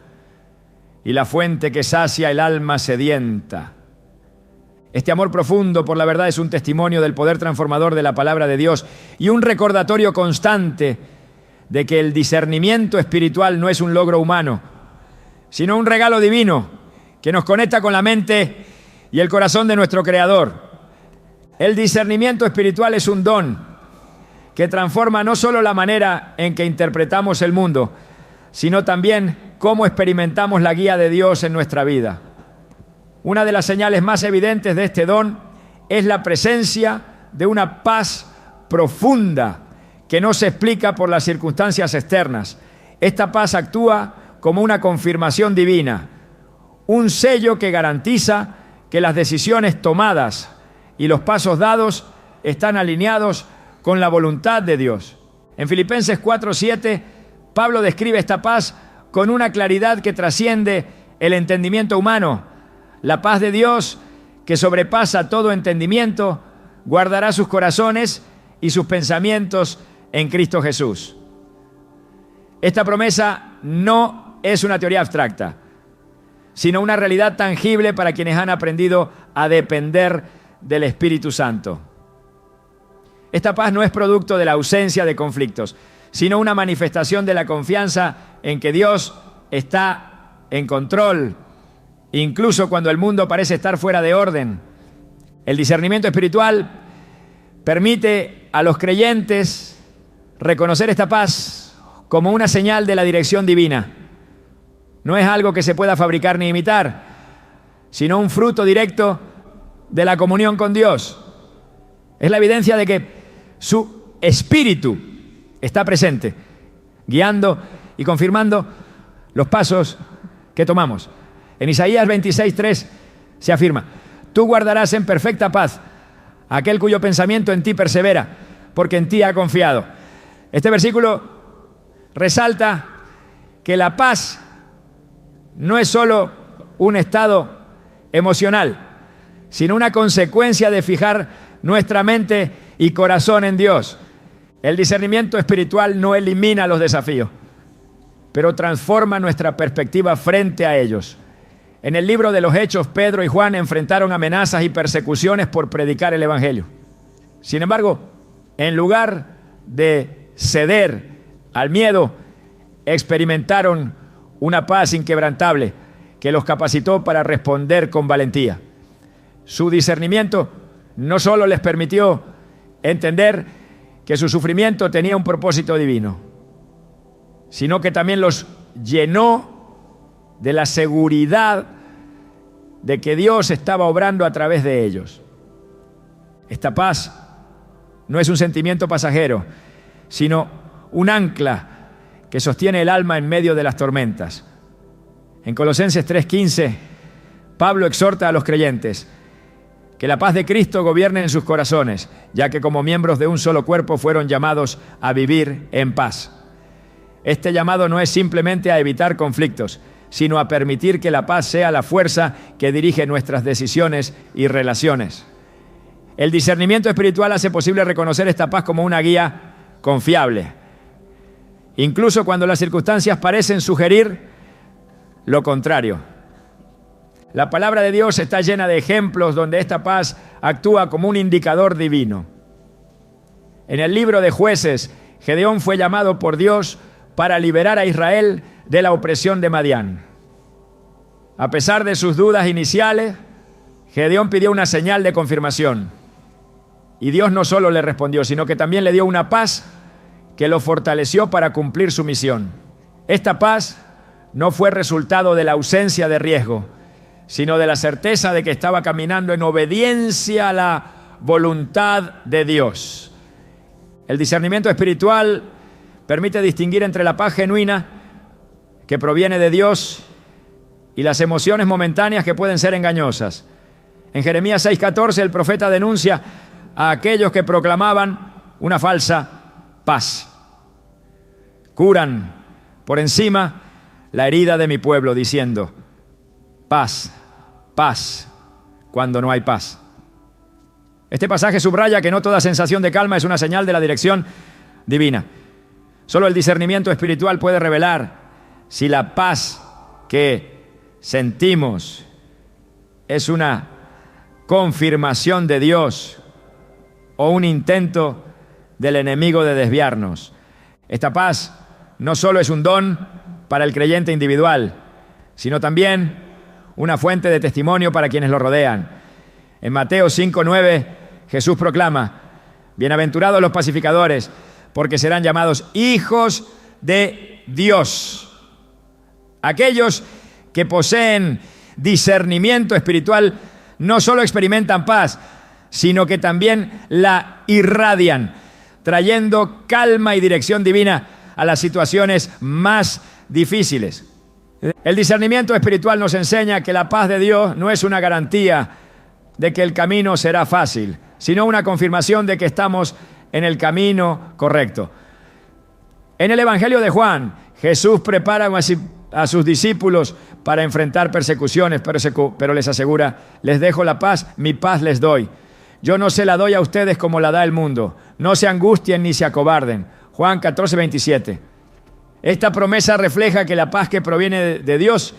y la fuente que sacia el alma sedienta. Este amor profundo por la verdad es un testimonio del poder transformador de la palabra de Dios y un recordatorio constante de que el discernimiento espiritual no es un logro humano, sino un regalo divino que nos conecta con la mente y el corazón de nuestro Creador. El discernimiento espiritual es un don que transforma no solo la manera en que interpretamos el mundo, sino también cómo experimentamos la guía de Dios en nuestra vida. Una de las señales más evidentes de este don es la presencia de una paz profunda que no se explica por las circunstancias externas. Esta paz actúa como una confirmación divina, un sello que garantiza que las decisiones tomadas y los pasos dados están alineados con la voluntad de Dios. En Filipenses 4:7, Pablo describe esta paz con una claridad que trasciende el entendimiento humano. La paz de Dios, que sobrepasa todo entendimiento, guardará sus corazones y sus pensamientos en Cristo Jesús. Esta promesa no es una teoría abstracta, sino una realidad tangible para quienes han aprendido a depender del Espíritu Santo. Esta paz no es producto de la ausencia de conflictos, sino una manifestación de la confianza en que Dios está en control, incluso cuando el mundo parece estar fuera de orden. El discernimiento espiritual permite a los creyentes reconocer esta paz como una señal de la dirección divina. No es algo que se pueda fabricar ni imitar, sino un fruto directo de la comunión con Dios. Es la evidencia de que su espíritu está presente, guiando y confirmando los pasos que tomamos. En Isaías 26:3 se afirma: tú guardarás en perfecta paz a aquel cuyo pensamiento en ti persevera, porque en ti ha confiado. Este versículo resalta que la paz no es solo un estado emocional, sino una consecuencia de fijar nuestra mente y corazón en Dios. El discernimiento espiritual no elimina los desafíos, pero transforma nuestra perspectiva frente a ellos. En el libro de los Hechos, Pedro y Juan enfrentaron amenazas y persecuciones por predicar el Evangelio. Sin embargo, en lugar de ceder al miedo, experimentaron una paz inquebrantable que los capacitó para responder con valentía. Su discernimiento no solo les permitió entender que su sufrimiento tenía un propósito divino, sino que también los llenó de la seguridad de que Dios estaba obrando a través de ellos. Esta paz no es un sentimiento pasajero, sino un ancla que sostiene el alma en medio de las tormentas. En Colosenses 3:15, Pablo exhorta a los creyentes que la paz de Cristo gobierne en sus corazones, ya que como miembros de un solo cuerpo fueron llamados a vivir en paz. Este llamado no es simplemente a evitar conflictos, sino a permitir que la paz sea la fuerza que dirige nuestras decisiones y relaciones. El discernimiento espiritual hace posible reconocer esta paz como una guía confiable, incluso cuando las circunstancias parecen sugerir lo contrario. La palabra de Dios está llena de ejemplos donde esta paz actúa como un indicador divino. En el libro de Jueces, Gedeón fue llamado por Dios para liberar a Israel de la opresión de Madián. A pesar de sus dudas iniciales, Gedeón pidió una señal de confirmación. Y Dios no solo le respondió, sino que también le dio una paz que lo fortaleció para cumplir su misión. Esta paz no fue resultado de la ausencia de riesgo, sino de la certeza de que estaba caminando en obediencia a la voluntad de Dios. El discernimiento espiritual permite distinguir entre la paz genuina que proviene de Dios y las emociones momentáneas que pueden ser engañosas. En Jeremías 6:14 el profeta denuncia a aquellos que proclamaban una falsa paz. Curan por encima la herida de mi pueblo diciendo: paz, paz, cuando no hay paz. Este pasaje subraya que no toda sensación de calma es una señal de la dirección divina. Solo el discernimiento espiritual puede revelar si la paz que sentimos es una confirmación de Dios o un intento del enemigo de desviarnos. Esta paz no solo es un don para el creyente individual, sino también una fuente de testimonio para quienes lo rodean. En Mateo 5:9, Jesús proclama: bienaventurados los pacificadores, porque serán llamados hijos de Dios. Aquellos que poseen discernimiento espiritual no solo experimentan paz, sino que también la irradian, trayendo calma y dirección divina a las situaciones más difíciles. El discernimiento espiritual nos enseña que la paz de Dios no es una garantía de que el camino será fácil, sino una confirmación de que estamos en el camino correcto. En el Evangelio de Juan, Jesús prepara a sus discípulos para enfrentar persecuciones, pero les asegura: les dejo la paz, mi paz les doy. Yo no se la doy a ustedes como la da el mundo. No se angustien ni se acobarden. Juan 14:27. Esta promesa refleja que la paz que proviene de Dios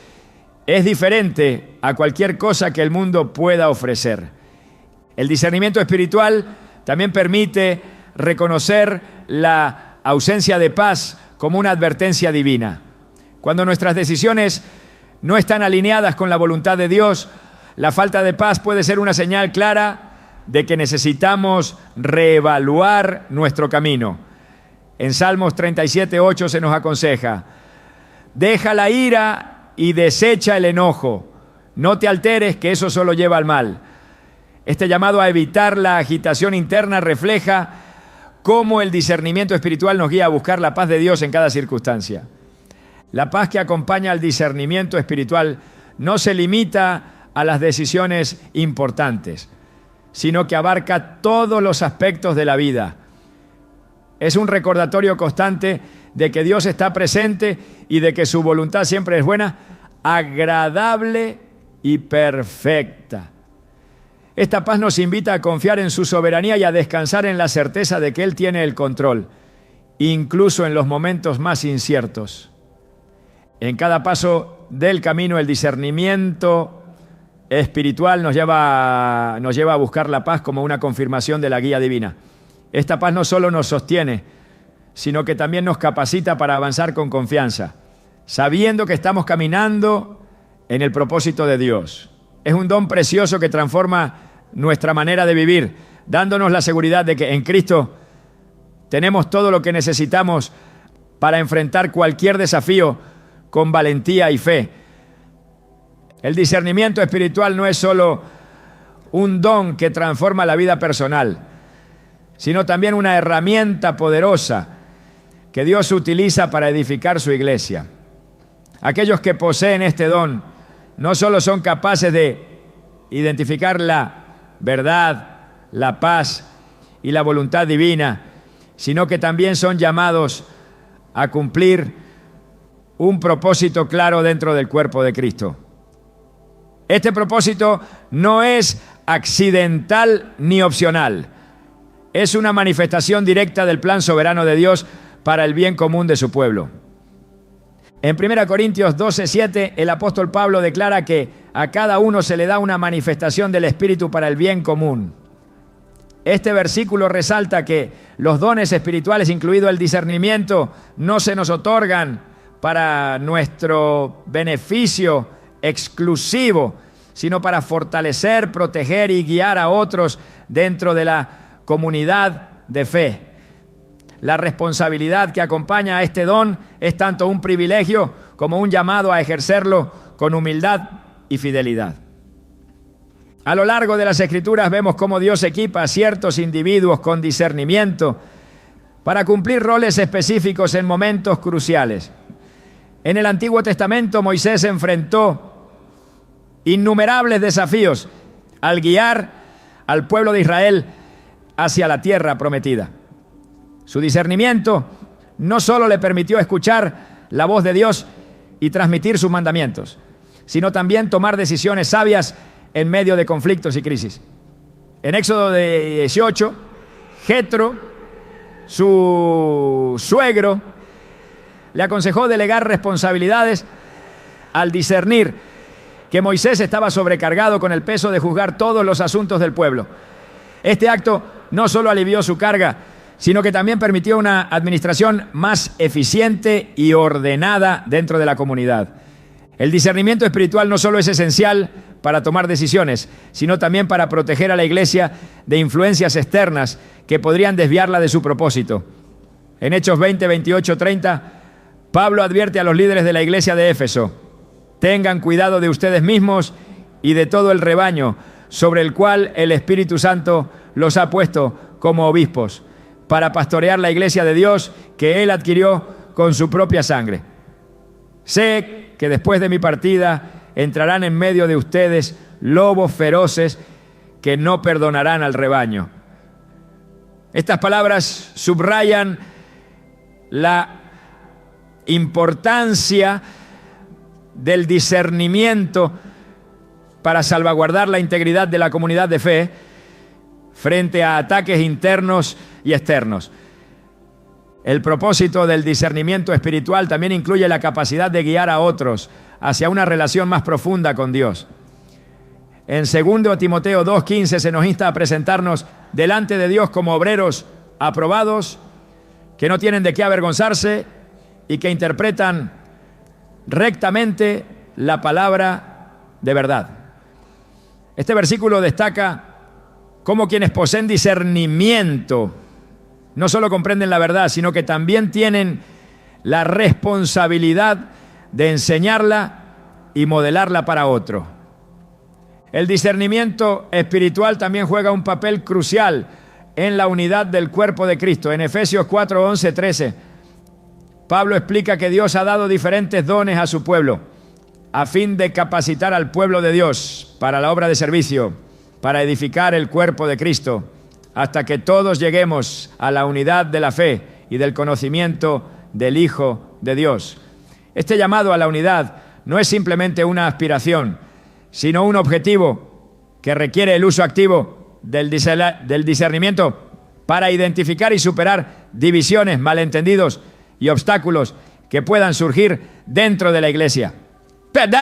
es diferente a cualquier cosa que el mundo pueda ofrecer. El discernimiento espiritual también permite reconocer la ausencia de paz como una advertencia divina. Cuando nuestras decisiones no están alineadas con la voluntad de Dios, la falta de paz puede ser una señal clara de que necesitamos reevaluar nuestro camino. En Salmos 37:8 se nos aconseja: deja la ira y desecha el enojo. No te alteres, que eso solo lleva al mal. Este llamado a evitar la agitación interna refleja cómo el discernimiento espiritual nos guía a buscar la paz de Dios en cada circunstancia. La paz que acompaña al discernimiento espiritual no se limita a las decisiones importantes, sino que abarca todos los aspectos de la vida. Es un recordatorio constante de que Dios está presente y de que su voluntad siempre es buena, agradable y perfecta. Esta paz nos invita a confiar en su soberanía y a descansar en la certeza de que Él tiene el control, incluso en los momentos más inciertos. En cada paso del camino, el discernimiento espiritual nos lleva a buscar la paz como una confirmación de la guía divina. Esta paz no solo nos sostiene, sino que también nos capacita para avanzar con confianza, sabiendo que estamos caminando en el propósito de Dios. Es un don precioso que transforma nuestra manera de vivir, dándonos la seguridad de que en Cristo tenemos todo lo que necesitamos para enfrentar cualquier desafío con valentía y fe. El discernimiento espiritual no es solo un don que transforma la vida personal, sino también una herramienta poderosa que Dios utiliza para edificar su iglesia. Aquellos que poseen este don no solo son capaces de identificar la verdad, la paz y la voluntad divina, sino que también son llamados a cumplir un propósito claro dentro del cuerpo de Cristo. Este propósito no es accidental ni opcional. Es una manifestación directa del plan soberano de Dios para el bien común de su pueblo. En 1 Corintios 12:7, el apóstol Pablo declara que a cada uno se le da una manifestación del Espíritu para el bien común. Este versículo resalta que los dones espirituales, incluido el discernimiento, no se nos otorgan para nuestro beneficio exclusivo, sino para fortalecer, proteger y guiar a otros dentro de la comunidad de fe. La responsabilidad que acompaña a este don es tanto un privilegio como un llamado a ejercerlo con humildad y fidelidad. A lo largo de las Escrituras vemos cómo Dios equipa a ciertos individuos con discernimiento para cumplir roles específicos en momentos cruciales. En el Antiguo Testamento Moisés enfrentó innumerables desafíos al guiar al pueblo de Israel hacia la tierra prometida. Su discernimiento no solo le permitió escuchar la voz de Dios y transmitir sus mandamientos, sino también tomar decisiones sabias en medio de conflictos y crisis. En Éxodo 18, Jetro, su suegro, le aconsejó delegar responsabilidades al discernir que Moisés estaba sobrecargado con el peso de juzgar todos los asuntos del pueblo. Este acto no solo alivió su carga, sino que también permitió una administración más eficiente y ordenada dentro de la comunidad. El discernimiento espiritual no solo es esencial para tomar decisiones, sino también para proteger a la iglesia de influencias externas que podrían desviarla de su propósito. En Hechos 20, 28, 30, Pablo advierte a los líderes de la iglesia de Éfeso: tengan cuidado de ustedes mismos y de todo el rebaño sobre el cual el Espíritu Santo los ha puesto como obispos, para pastorear la iglesia de Dios que Él adquirió con su propia sangre. Sé que después de mi partida entrarán en medio de ustedes lobos feroces que no perdonarán al rebaño. Estas palabras subrayan la importancia del discernimiento para salvaguardar la integridad de la comunidad de fe frente a ataques internos y externos. El propósito del discernimiento espiritual también incluye la capacidad de guiar a otros hacia una relación más profunda con Dios. En 2 Timoteo 2:15 se nos insta a presentarnos delante de Dios como obreros aprobados, que no tienen de qué avergonzarse y que interpretan rectamente la palabra de verdad. Este versículo destaca cómo quienes poseen discernimiento no solo comprenden la verdad, sino que también tienen la responsabilidad de enseñarla y modelarla para otro. El discernimiento espiritual también juega un papel crucial en la unidad del cuerpo de Cristo. En Efesios 4, 11, 13, Pablo explica que Dios ha dado diferentes dones a su pueblo a fin de capacitar al pueblo de Dios para la obra de servicio, para edificar el cuerpo de Cristo, hasta que todos lleguemos a la unidad de la fe y del conocimiento del Hijo de Dios. Este llamado a la unidad no es simplemente una aspiración, sino un objetivo que requiere el uso activo del discernimiento para identificar y superar divisiones, malentendidos y obstáculos que puedan surgir dentro de la iglesia.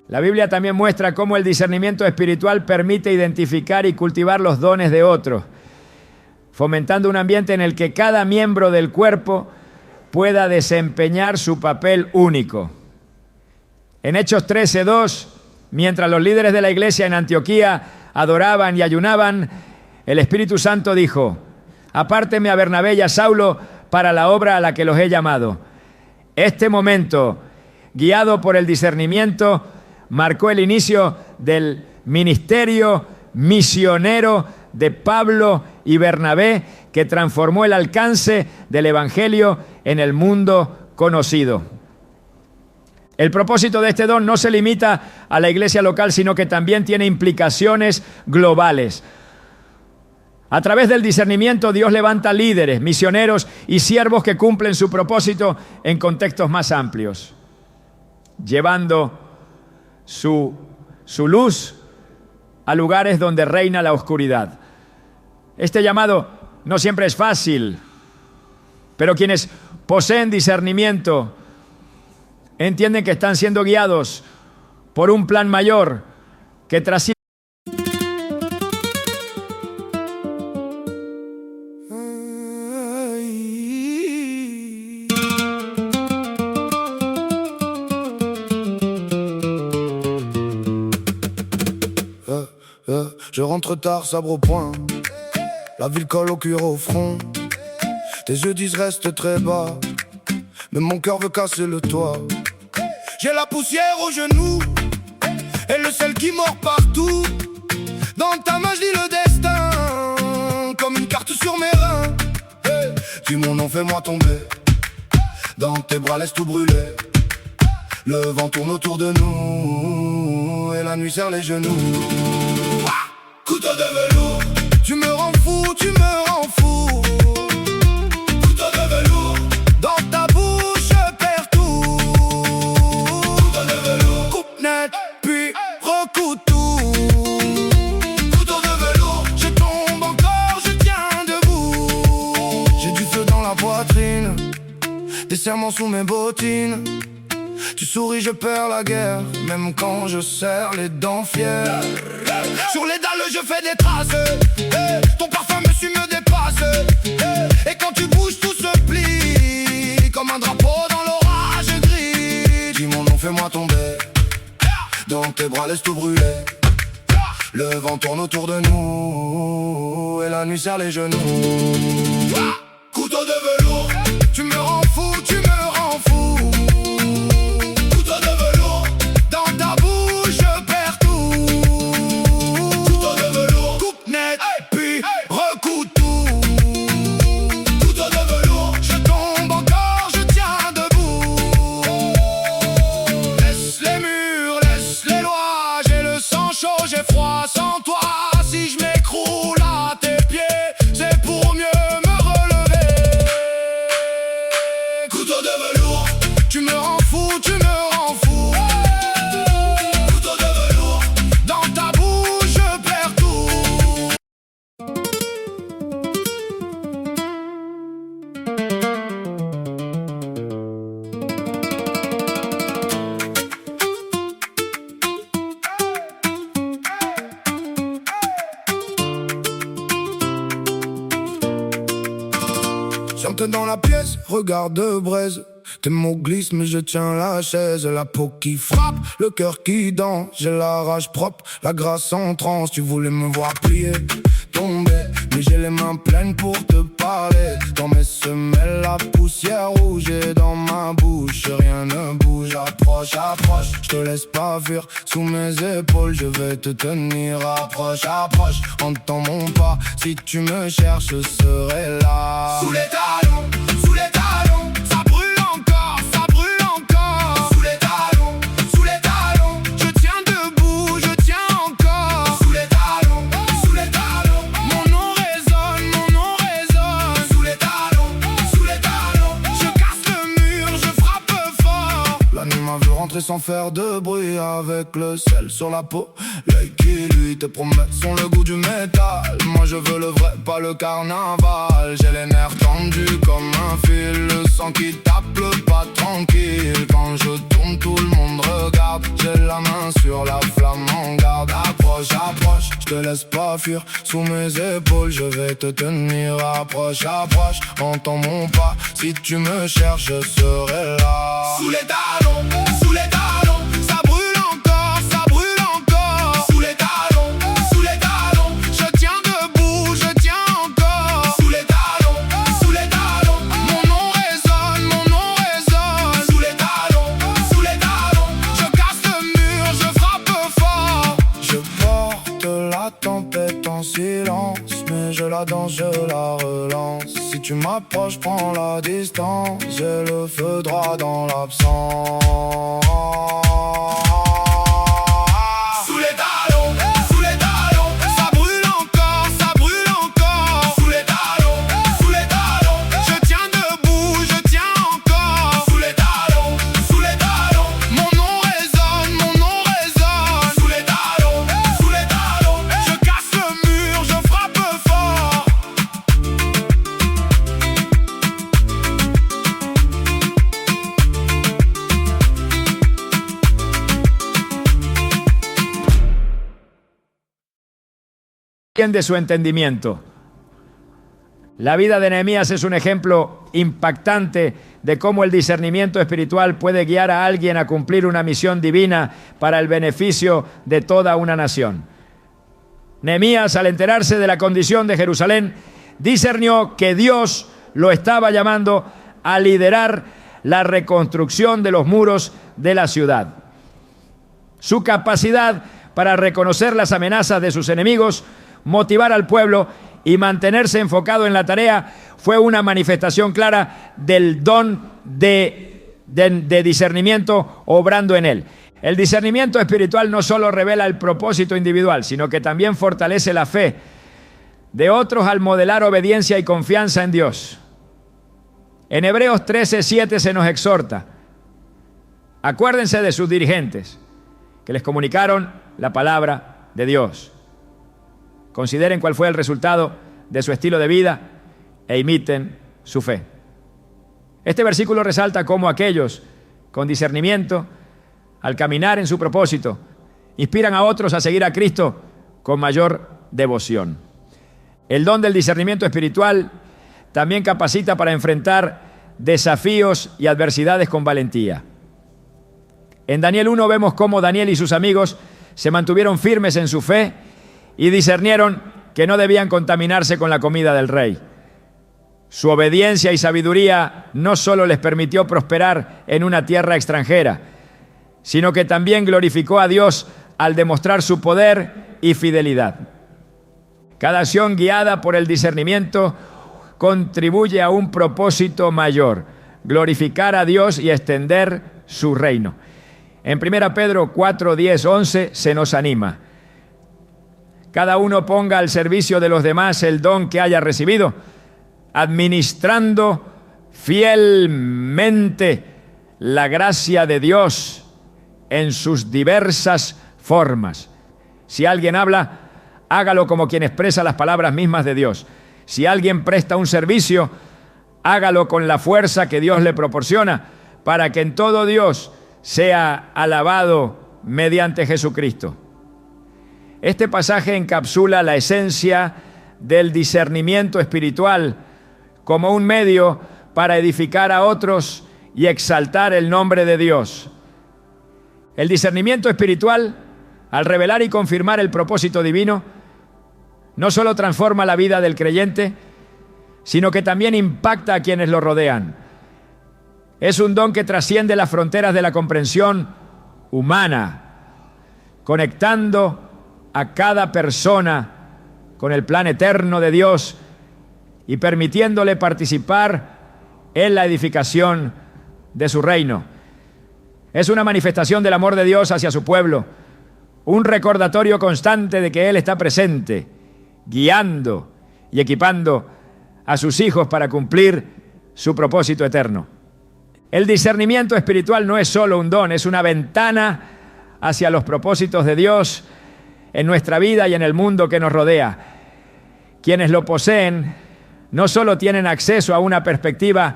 La Biblia también muestra cómo el discernimiento espiritual permite identificar y cultivar los dones de otros, fomentando un ambiente en el que cada miembro del cuerpo pueda desempeñar su papel único. En Hechos 13:2, mientras los líderes de la iglesia en Antioquía adoraban y ayunaban, el Espíritu Santo dijo: apárteme a Bernabé y a Saulo para la obra a la que los he llamado. Este momento, guiado por el discernimiento, marcó el inicio del ministerio misionero de Pablo y Bernabé, que transformó el alcance del evangelio en el mundo conocido. El propósito de este don no se limita a la iglesia local, sino que también tiene implicaciones globales. A través del discernimiento, Dios levanta líderes, misioneros y siervos que cumplen su propósito en contextos más amplios, llevando su luz a lugares donde reina la oscuridad. Este llamado no siempre es fácil, pero quienes poseen discernimiento entienden que están siendo guiados por un plan mayor que trasciende. Je rentre tard, sabre au poing. La ville colle au cuir au front. Tes yeux disent reste très bas, mais mon cœur veut casser le toit. J'ai la poussière aux genoux et le sel qui mord partout. Dans ta main je lis le destin comme une carte sur mes reins. Hey, dis mon nom, fais-moi tomber. Dans tes bras laisse tout brûler. Le vent tourne autour de nous et la nuit serre les genoux. Couteau de velours, tu me rends fou, tu me rends fou. Couteau de velours, dans ta bouche je perds tout. Couteau de velours, coupe net, puis recoute tout. Couteau de velours, je tombe encore, je tiens debout. J'ai du feu dans la poitrine, des serments sous mes bottines. Tu souris, je perds la guerre, même quand je serre les dents fières. Sur les dalles, je fais des traces. Ton parfum, monsieur, me dépasse. Et quand tu bouges, tout se plie, comme un drapeau dans l'orage gris. Dis mon nom, fais-moi tomber. Dans tes bras, laisse tout brûler. Le vent tourne autour de nous et la nuit serre les genoux. Couteau de velours, tu me rends fou, tu me rends fou. J'entre dans la pièce, regarde de braise. Tes mots glissent mais je tiens la chaise. La peau qui frappe, le cœur qui danse. J'ai la rage propre, la grâce en transe. Tu voulais me voir plier, tomber, mais j'ai les mains pleines pour te parler. Dans mes semelles, la poussière rouge. Et dans ma bouche, rien ne bouge. Approche, approche, je te laisse pas fuir. Sous mes épaules, je vais te tenir. Approche, approche, entends mon pas. Si tu me cherches, je serai là. Sous les talons, sous les talons. Ça brûle encore, ça brûle encore. Sous les talons, sous les talons. Je tiens debout, je tiens encore. Sous les talons, sous les talons. Mon nom résonne, mon nom résonne. Sous les talons, sous les talons. Je casse le mur, je frappe fort. La nuit m'a vu rentrer sans faire de bruit. Avec le sel sur la peau, l'œil qui lui te promet sont le goût du métal. Moi je veux le vrai, pas le carnaval. J'ai les nerfs tendus comme un fil. Le sang qui tape, le pas tranquille. Quand je tourne, tout le monde regarde. J'ai la main sur la flamme en garde. Approche, approche, je te laisse pas fuir. Sous mes épaules, je vais te tenir. Approche, approche, entends mon pas. Si tu me cherches, je serai là. Sous les talons, sous les talons. Ça brûle encore, ça brûle encore. Sous les talons, sous les talons. Je tiens debout, je tiens encore. Sous les talons, sous les talons. Mon nom résonne, mon nom résonne. Sous les talons, sous les talons. Je casse le mur, je frappe fort. Je porte la tempête en silence, mais je la danse, je la relance. Si tu m'approches, prends la distance. J'ai le feu droit dans l'absence. Sous les talons, sous les talons. Ça brûle encore, ça brûle encore. Sous les talons, sous les talons. Je tiens debout, je tiens encore. Sous les talons, sous les talons. Mon nom résonne, mon nom résonne. Sous les talons, sous les talons. Je casse le mur, je frappe fort. De su entendimiento. La vida de Nehemías es un ejemplo impactante de cómo el discernimiento espiritual puede guiar a alguien a cumplir una misión divina para el beneficio de toda una nación. Nehemías, al enterarse de la condición de Jerusalén, discernió que Dios lo estaba llamando a liderar la reconstrucción de los muros de la ciudad. Su capacidad para reconocer las amenazas de sus enemigos, motivar al pueblo y mantenerse enfocado en la tarea fue una manifestación clara del don de de discernimiento obrando en él. El discernimiento espiritual no solo revela el propósito individual, sino que también fortalece la fe de otros al modelar obediencia y confianza en Dios. En Hebreos 13:7 se nos exhorta: acuérdense de sus dirigentes, que les comunicaron la palabra de Dios. Consideren cuál fue el resultado de su estilo de vida e imiten su fe. Este versículo resalta cómo aquellos con discernimiento, al caminar en su propósito, inspiran a otros a seguir a Cristo con mayor devoción. El don del discernimiento espiritual también capacita para enfrentar desafíos y adversidades con valentía. En Daniel 1 vemos cómo Daniel y sus amigos se mantuvieron firmes en su fe y discernieron que no debían contaminarse con la comida del rey. Su obediencia y sabiduría no solo les permitió prosperar en una tierra extranjera, sino que también glorificó a Dios al demostrar su poder y fidelidad. Cada acción guiada por el discernimiento contribuye a un propósito mayor: glorificar a Dios y extender su reino. En 1 Pedro 4, 10, 11 se nos anima: cada uno ponga al servicio de los demás el don que haya recibido, administrando fielmente la gracia de Dios en sus diversas formas. Si alguien habla, hágalo como quien expresa las palabras mismas de Dios. Si alguien presta un servicio, hágalo con la fuerza que Dios le proporciona, para que en todo Dios sea alabado mediante Jesucristo. Este pasaje encapsula la esencia del discernimiento espiritual como un medio para edificar a otros y exaltar el nombre de Dios. El discernimiento espiritual, al revelar y confirmar el propósito divino, no solo transforma la vida del creyente, sino que también impacta a quienes lo rodean. Es un don que trasciende las fronteras de la comprensión humana, conectando a cada persona con el plan eterno de Dios y permitiéndole participar en la edificación de su reino. Es una manifestación del amor de Dios hacia su pueblo, un recordatorio constante de que Él está presente, guiando y equipando a sus hijos para cumplir su propósito eterno. El discernimiento espiritual no es solo un don, es una ventana hacia los propósitos de Dios en nuestra vida y en el mundo que nos rodea. Quienes lo poseen no solo tienen acceso a una perspectiva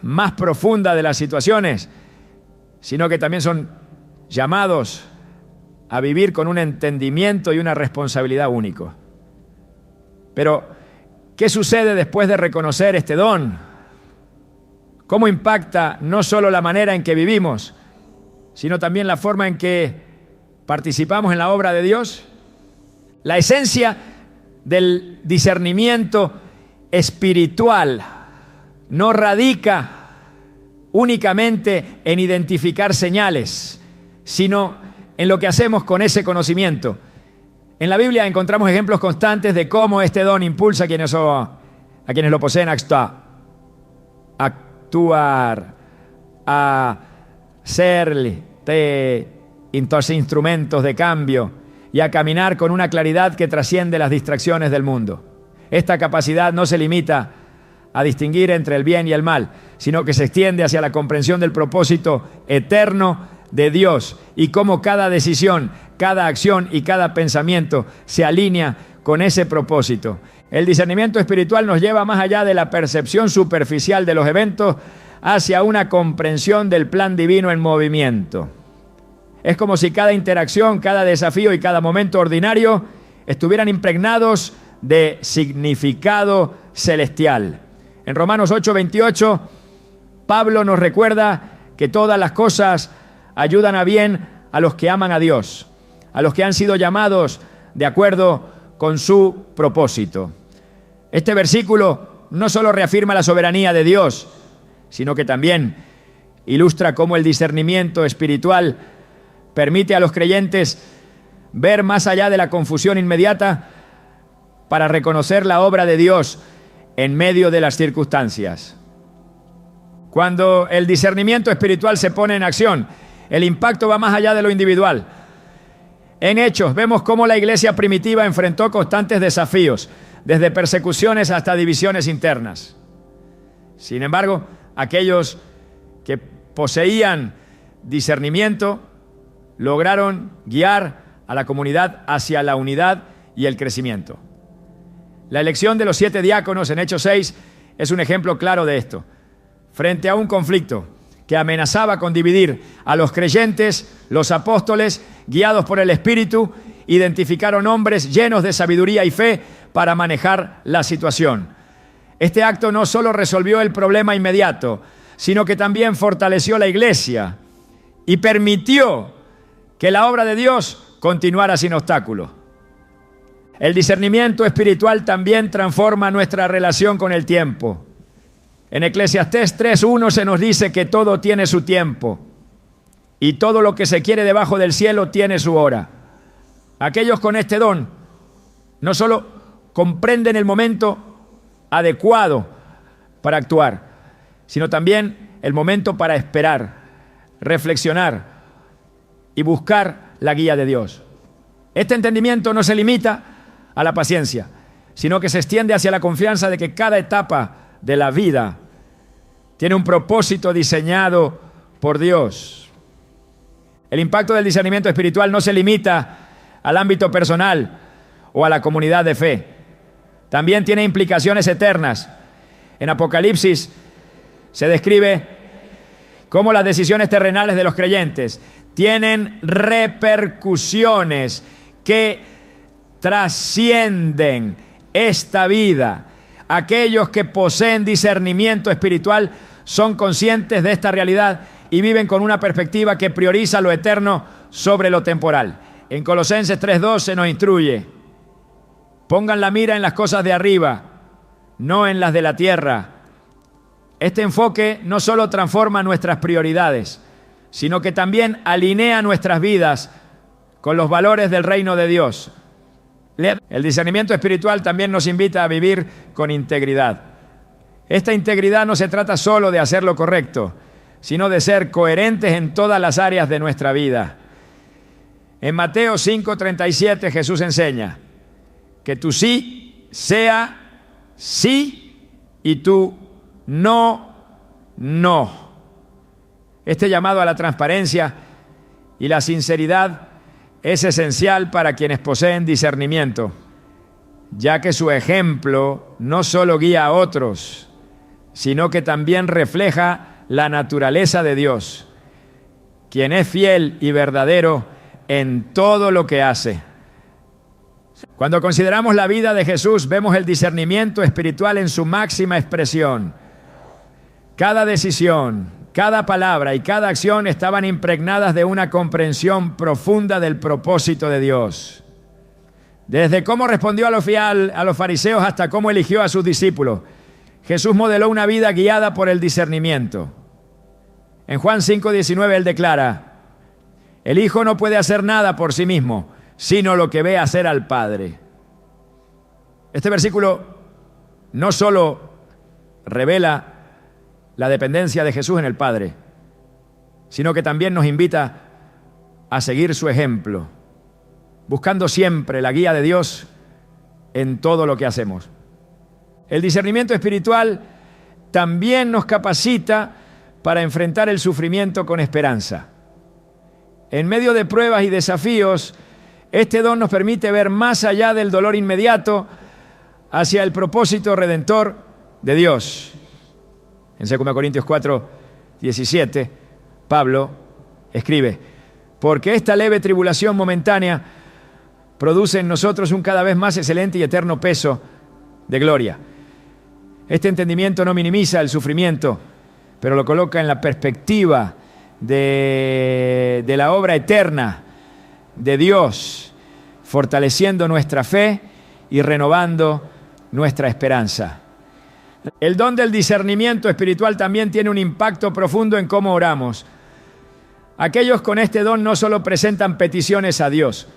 más profunda de las situaciones, sino que también son llamados a vivir con un entendimiento y una responsabilidad único. Pero, ¿qué sucede después de reconocer este don? ¿Cómo impacta no solo la manera en que vivimos, sino también la forma en que participamos en la obra de Dios? La esencia del discernimiento espiritual no radica únicamente en identificar señales, sino en lo que hacemos con ese conocimiento. En la Biblia encontramos ejemplos constantes de cómo este don impulsa a quienes lo poseen a actuar, a ser instrumentos de cambio y a caminar con una claridad que trasciende las distracciones del mundo. Esta capacidad no se limita a distinguir entre el bien y el mal, sino que se extiende hacia la comprensión del propósito eterno de Dios y cómo cada decisión, cada acción y cada pensamiento se alinea con ese propósito. El discernimiento espiritual nos lleva más allá de la percepción superficial de los eventos hacia una comprensión del plan divino en movimiento. Es como si cada interacción, cada desafío y cada momento ordinario estuvieran impregnados de significado celestial. En Romanos 8:28, Pablo nos recuerda que todas las cosas ayudan a bien a los que aman a Dios, a los que han sido llamados de acuerdo con su propósito. Este versículo no solo reafirma la soberanía de Dios, sino que también ilustra cómo el discernimiento espiritual permite a los creyentes ver más allá de la confusión inmediata para reconocer la obra de Dios en medio de las circunstancias. Cuando el discernimiento espiritual se pone en acción, el impacto va más allá de lo individual. En Hechos vemos cómo la iglesia primitiva enfrentó constantes desafíos, desde persecuciones hasta divisiones internas. Sin embargo, aquellos que poseían discernimiento lograron guiar a la comunidad hacia la unidad y el crecimiento. La elección de los 7 diáconos en Hechos 6 es un ejemplo claro de esto. Frente a un conflicto que amenazaba con dividir a los creyentes, los apóstoles, guiados por el Espíritu, identificaron hombres llenos de sabiduría y fe para manejar la situación. Este acto no solo resolvió el problema inmediato, sino que también fortaleció la iglesia y permitió que la obra de Dios continuara sin obstáculos. El discernimiento espiritual también transforma nuestra relación con el tiempo. En Eclesiastés 3:1 se nos dice que todo tiene su tiempo y todo lo que se quiere debajo del cielo tiene su hora. Aquellos con este don no solo comprenden el momento adecuado para actuar, sino también el momento para esperar, reflexionar y buscar la guía de Dios. Este entendimiento no se limita a la paciencia, sino que se extiende hacia la confianza de que cada etapa de la vida tiene un propósito diseñado por Dios. El impacto del discernimiento espiritual no se limita al ámbito personal o a la comunidad de fe. También tiene implicaciones eternas. En Apocalipsis se describe cómo las decisiones terrenales de los creyentes tienen repercusiones que trascienden esta vida. Aquellos que poseen discernimiento espiritual son conscientes de esta realidad y viven con una perspectiva que prioriza lo eterno sobre lo temporal. En Colosenses 3:2 se nos instruye: pongan la mira en las cosas de arriba, no en las de la tierra. Este enfoque no solo transforma nuestras prioridades, sino que también alinea nuestras vidas con los valores del reino de Dios. El discernimiento espiritual también nos invita a vivir con integridad. Esta integridad no se trata solo de hacer lo correcto, sino de ser coherentes en todas las áreas de nuestra vida. En Mateo 5:37 Jesús enseña que tu sí sea sí y tu no, no. Este llamado a la transparencia y la sinceridad es esencial para quienes poseen discernimiento, ya que su ejemplo no solo guía a otros, sino que también refleja la naturaleza de Dios, quien es fiel y verdadero en todo lo que hace. Cuando consideramos la vida de Jesús, vemos el discernimiento espiritual en su máxima expresión. Cada decisión, cada palabra y cada acción estaban impregnadas de una comprensión profunda del propósito de Dios. Desde cómo respondió a los fariseos hasta cómo eligió a sus discípulos, Jesús modeló una vida guiada por el discernimiento. En Juan 5:19 él declara: el Hijo no puede hacer nada por sí mismo, sino lo que ve hacer al Padre. Este versículo no solo revela la dependencia de Jesús en el Padre, sino que también nos invita a seguir su ejemplo, buscando siempre la guía de Dios en todo lo que hacemos. El discernimiento espiritual también nos capacita para enfrentar el sufrimiento con esperanza. En medio de pruebas y desafíos, este don nos permite ver más allá del dolor inmediato hacia el propósito redentor de Dios. En 2 Corintios 4:17, Pablo escribe: porque esta leve tribulación momentánea produce en nosotros un cada vez más excelente y eterno peso de gloria. Este entendimiento no minimiza el sufrimiento, pero lo coloca en la perspectiva de la obra eterna de Dios, fortaleciendo nuestra fe y renovando nuestra esperanza. El don del discernimiento espiritual también tiene un impacto profundo en cómo oramos. Aquellos con este don no solo presentan peticiones a Dios,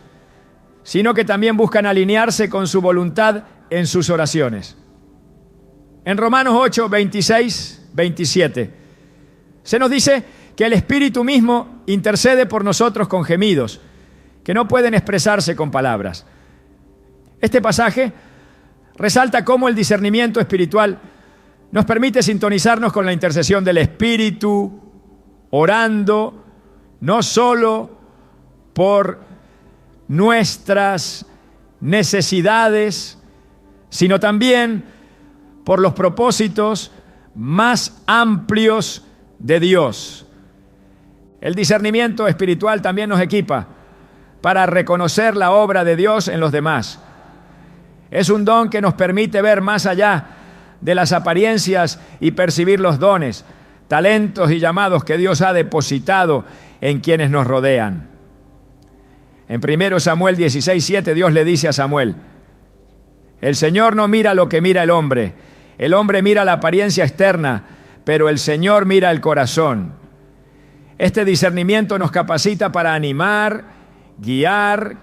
sino que también buscan alinearse con su voluntad en sus oraciones. En Romanos 8:26-27 Se nos dice que el Espíritu mismo intercede por nosotros con gemidos que no pueden expresarse con palabras. Este pasaje resalta cómo el discernimiento espiritual nos permite sintonizarnos con la intercesión del Espíritu, orando no solo por nuestras necesidades, sino también por los propósitos más amplios de Dios. El discernimiento espiritual también nos equipa para reconocer la obra de Dios en los demás. Es un don que nos permite ver más allá de las apariencias y percibir los dones, talentos y llamados que Dios ha depositado en quienes nos rodean. En 1 Samuel 16:7 Dios le dice a Samuel: el Señor no mira lo que mira el hombre mira la apariencia externa, pero el Señor mira el corazón. Este discernimiento nos capacita para animar, guiar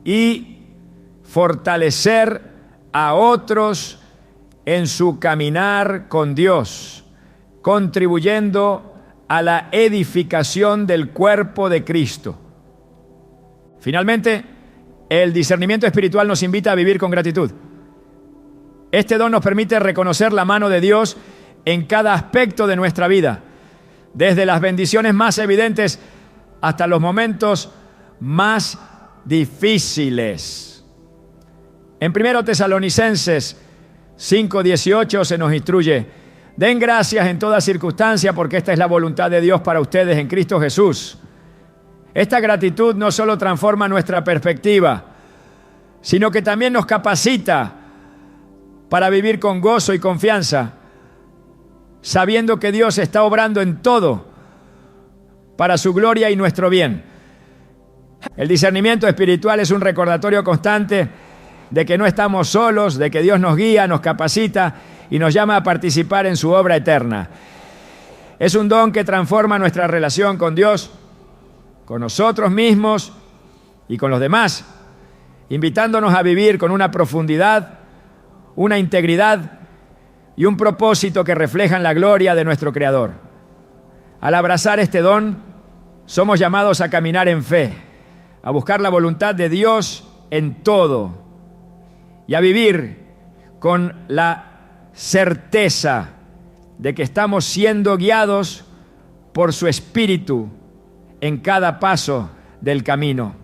y fortalecer a otros en su caminar con Dios, contribuyendo a la edificación del cuerpo de Cristo. Finalmente, el discernimiento espiritual nos invita a vivir con gratitud. Este don nos permite reconocer la mano de Dios en cada aspecto de nuestra vida, desde las bendiciones más evidentes hasta los momentos más difíciles. En 1 Tesalonicenses 5:18 se nos instruye: den gracias en toda circunstancia, porque esta es la voluntad de Dios para ustedes en Cristo Jesús. Esta gratitud no solo transforma nuestra perspectiva, sino que también nos capacita para vivir con gozo y confianza, sabiendo que Dios está obrando en todo para su gloria y nuestro bien. El discernimiento espiritual es un recordatorio constante de que no estamos solos, de que Dios nos guía, nos capacita y nos llama a participar en su obra eterna. Es un don que transforma nuestra relación con Dios, con nosotros mismos y con los demás, invitándonos a vivir con una profundidad, una integridad y un propósito que reflejan la gloria de nuestro Creador. Al abrazar este don, somos llamados a caminar en fe, a buscar la voluntad de Dios en todo y a vivir con la certeza de que estamos siendo guiados por su Espíritu en cada paso del camino.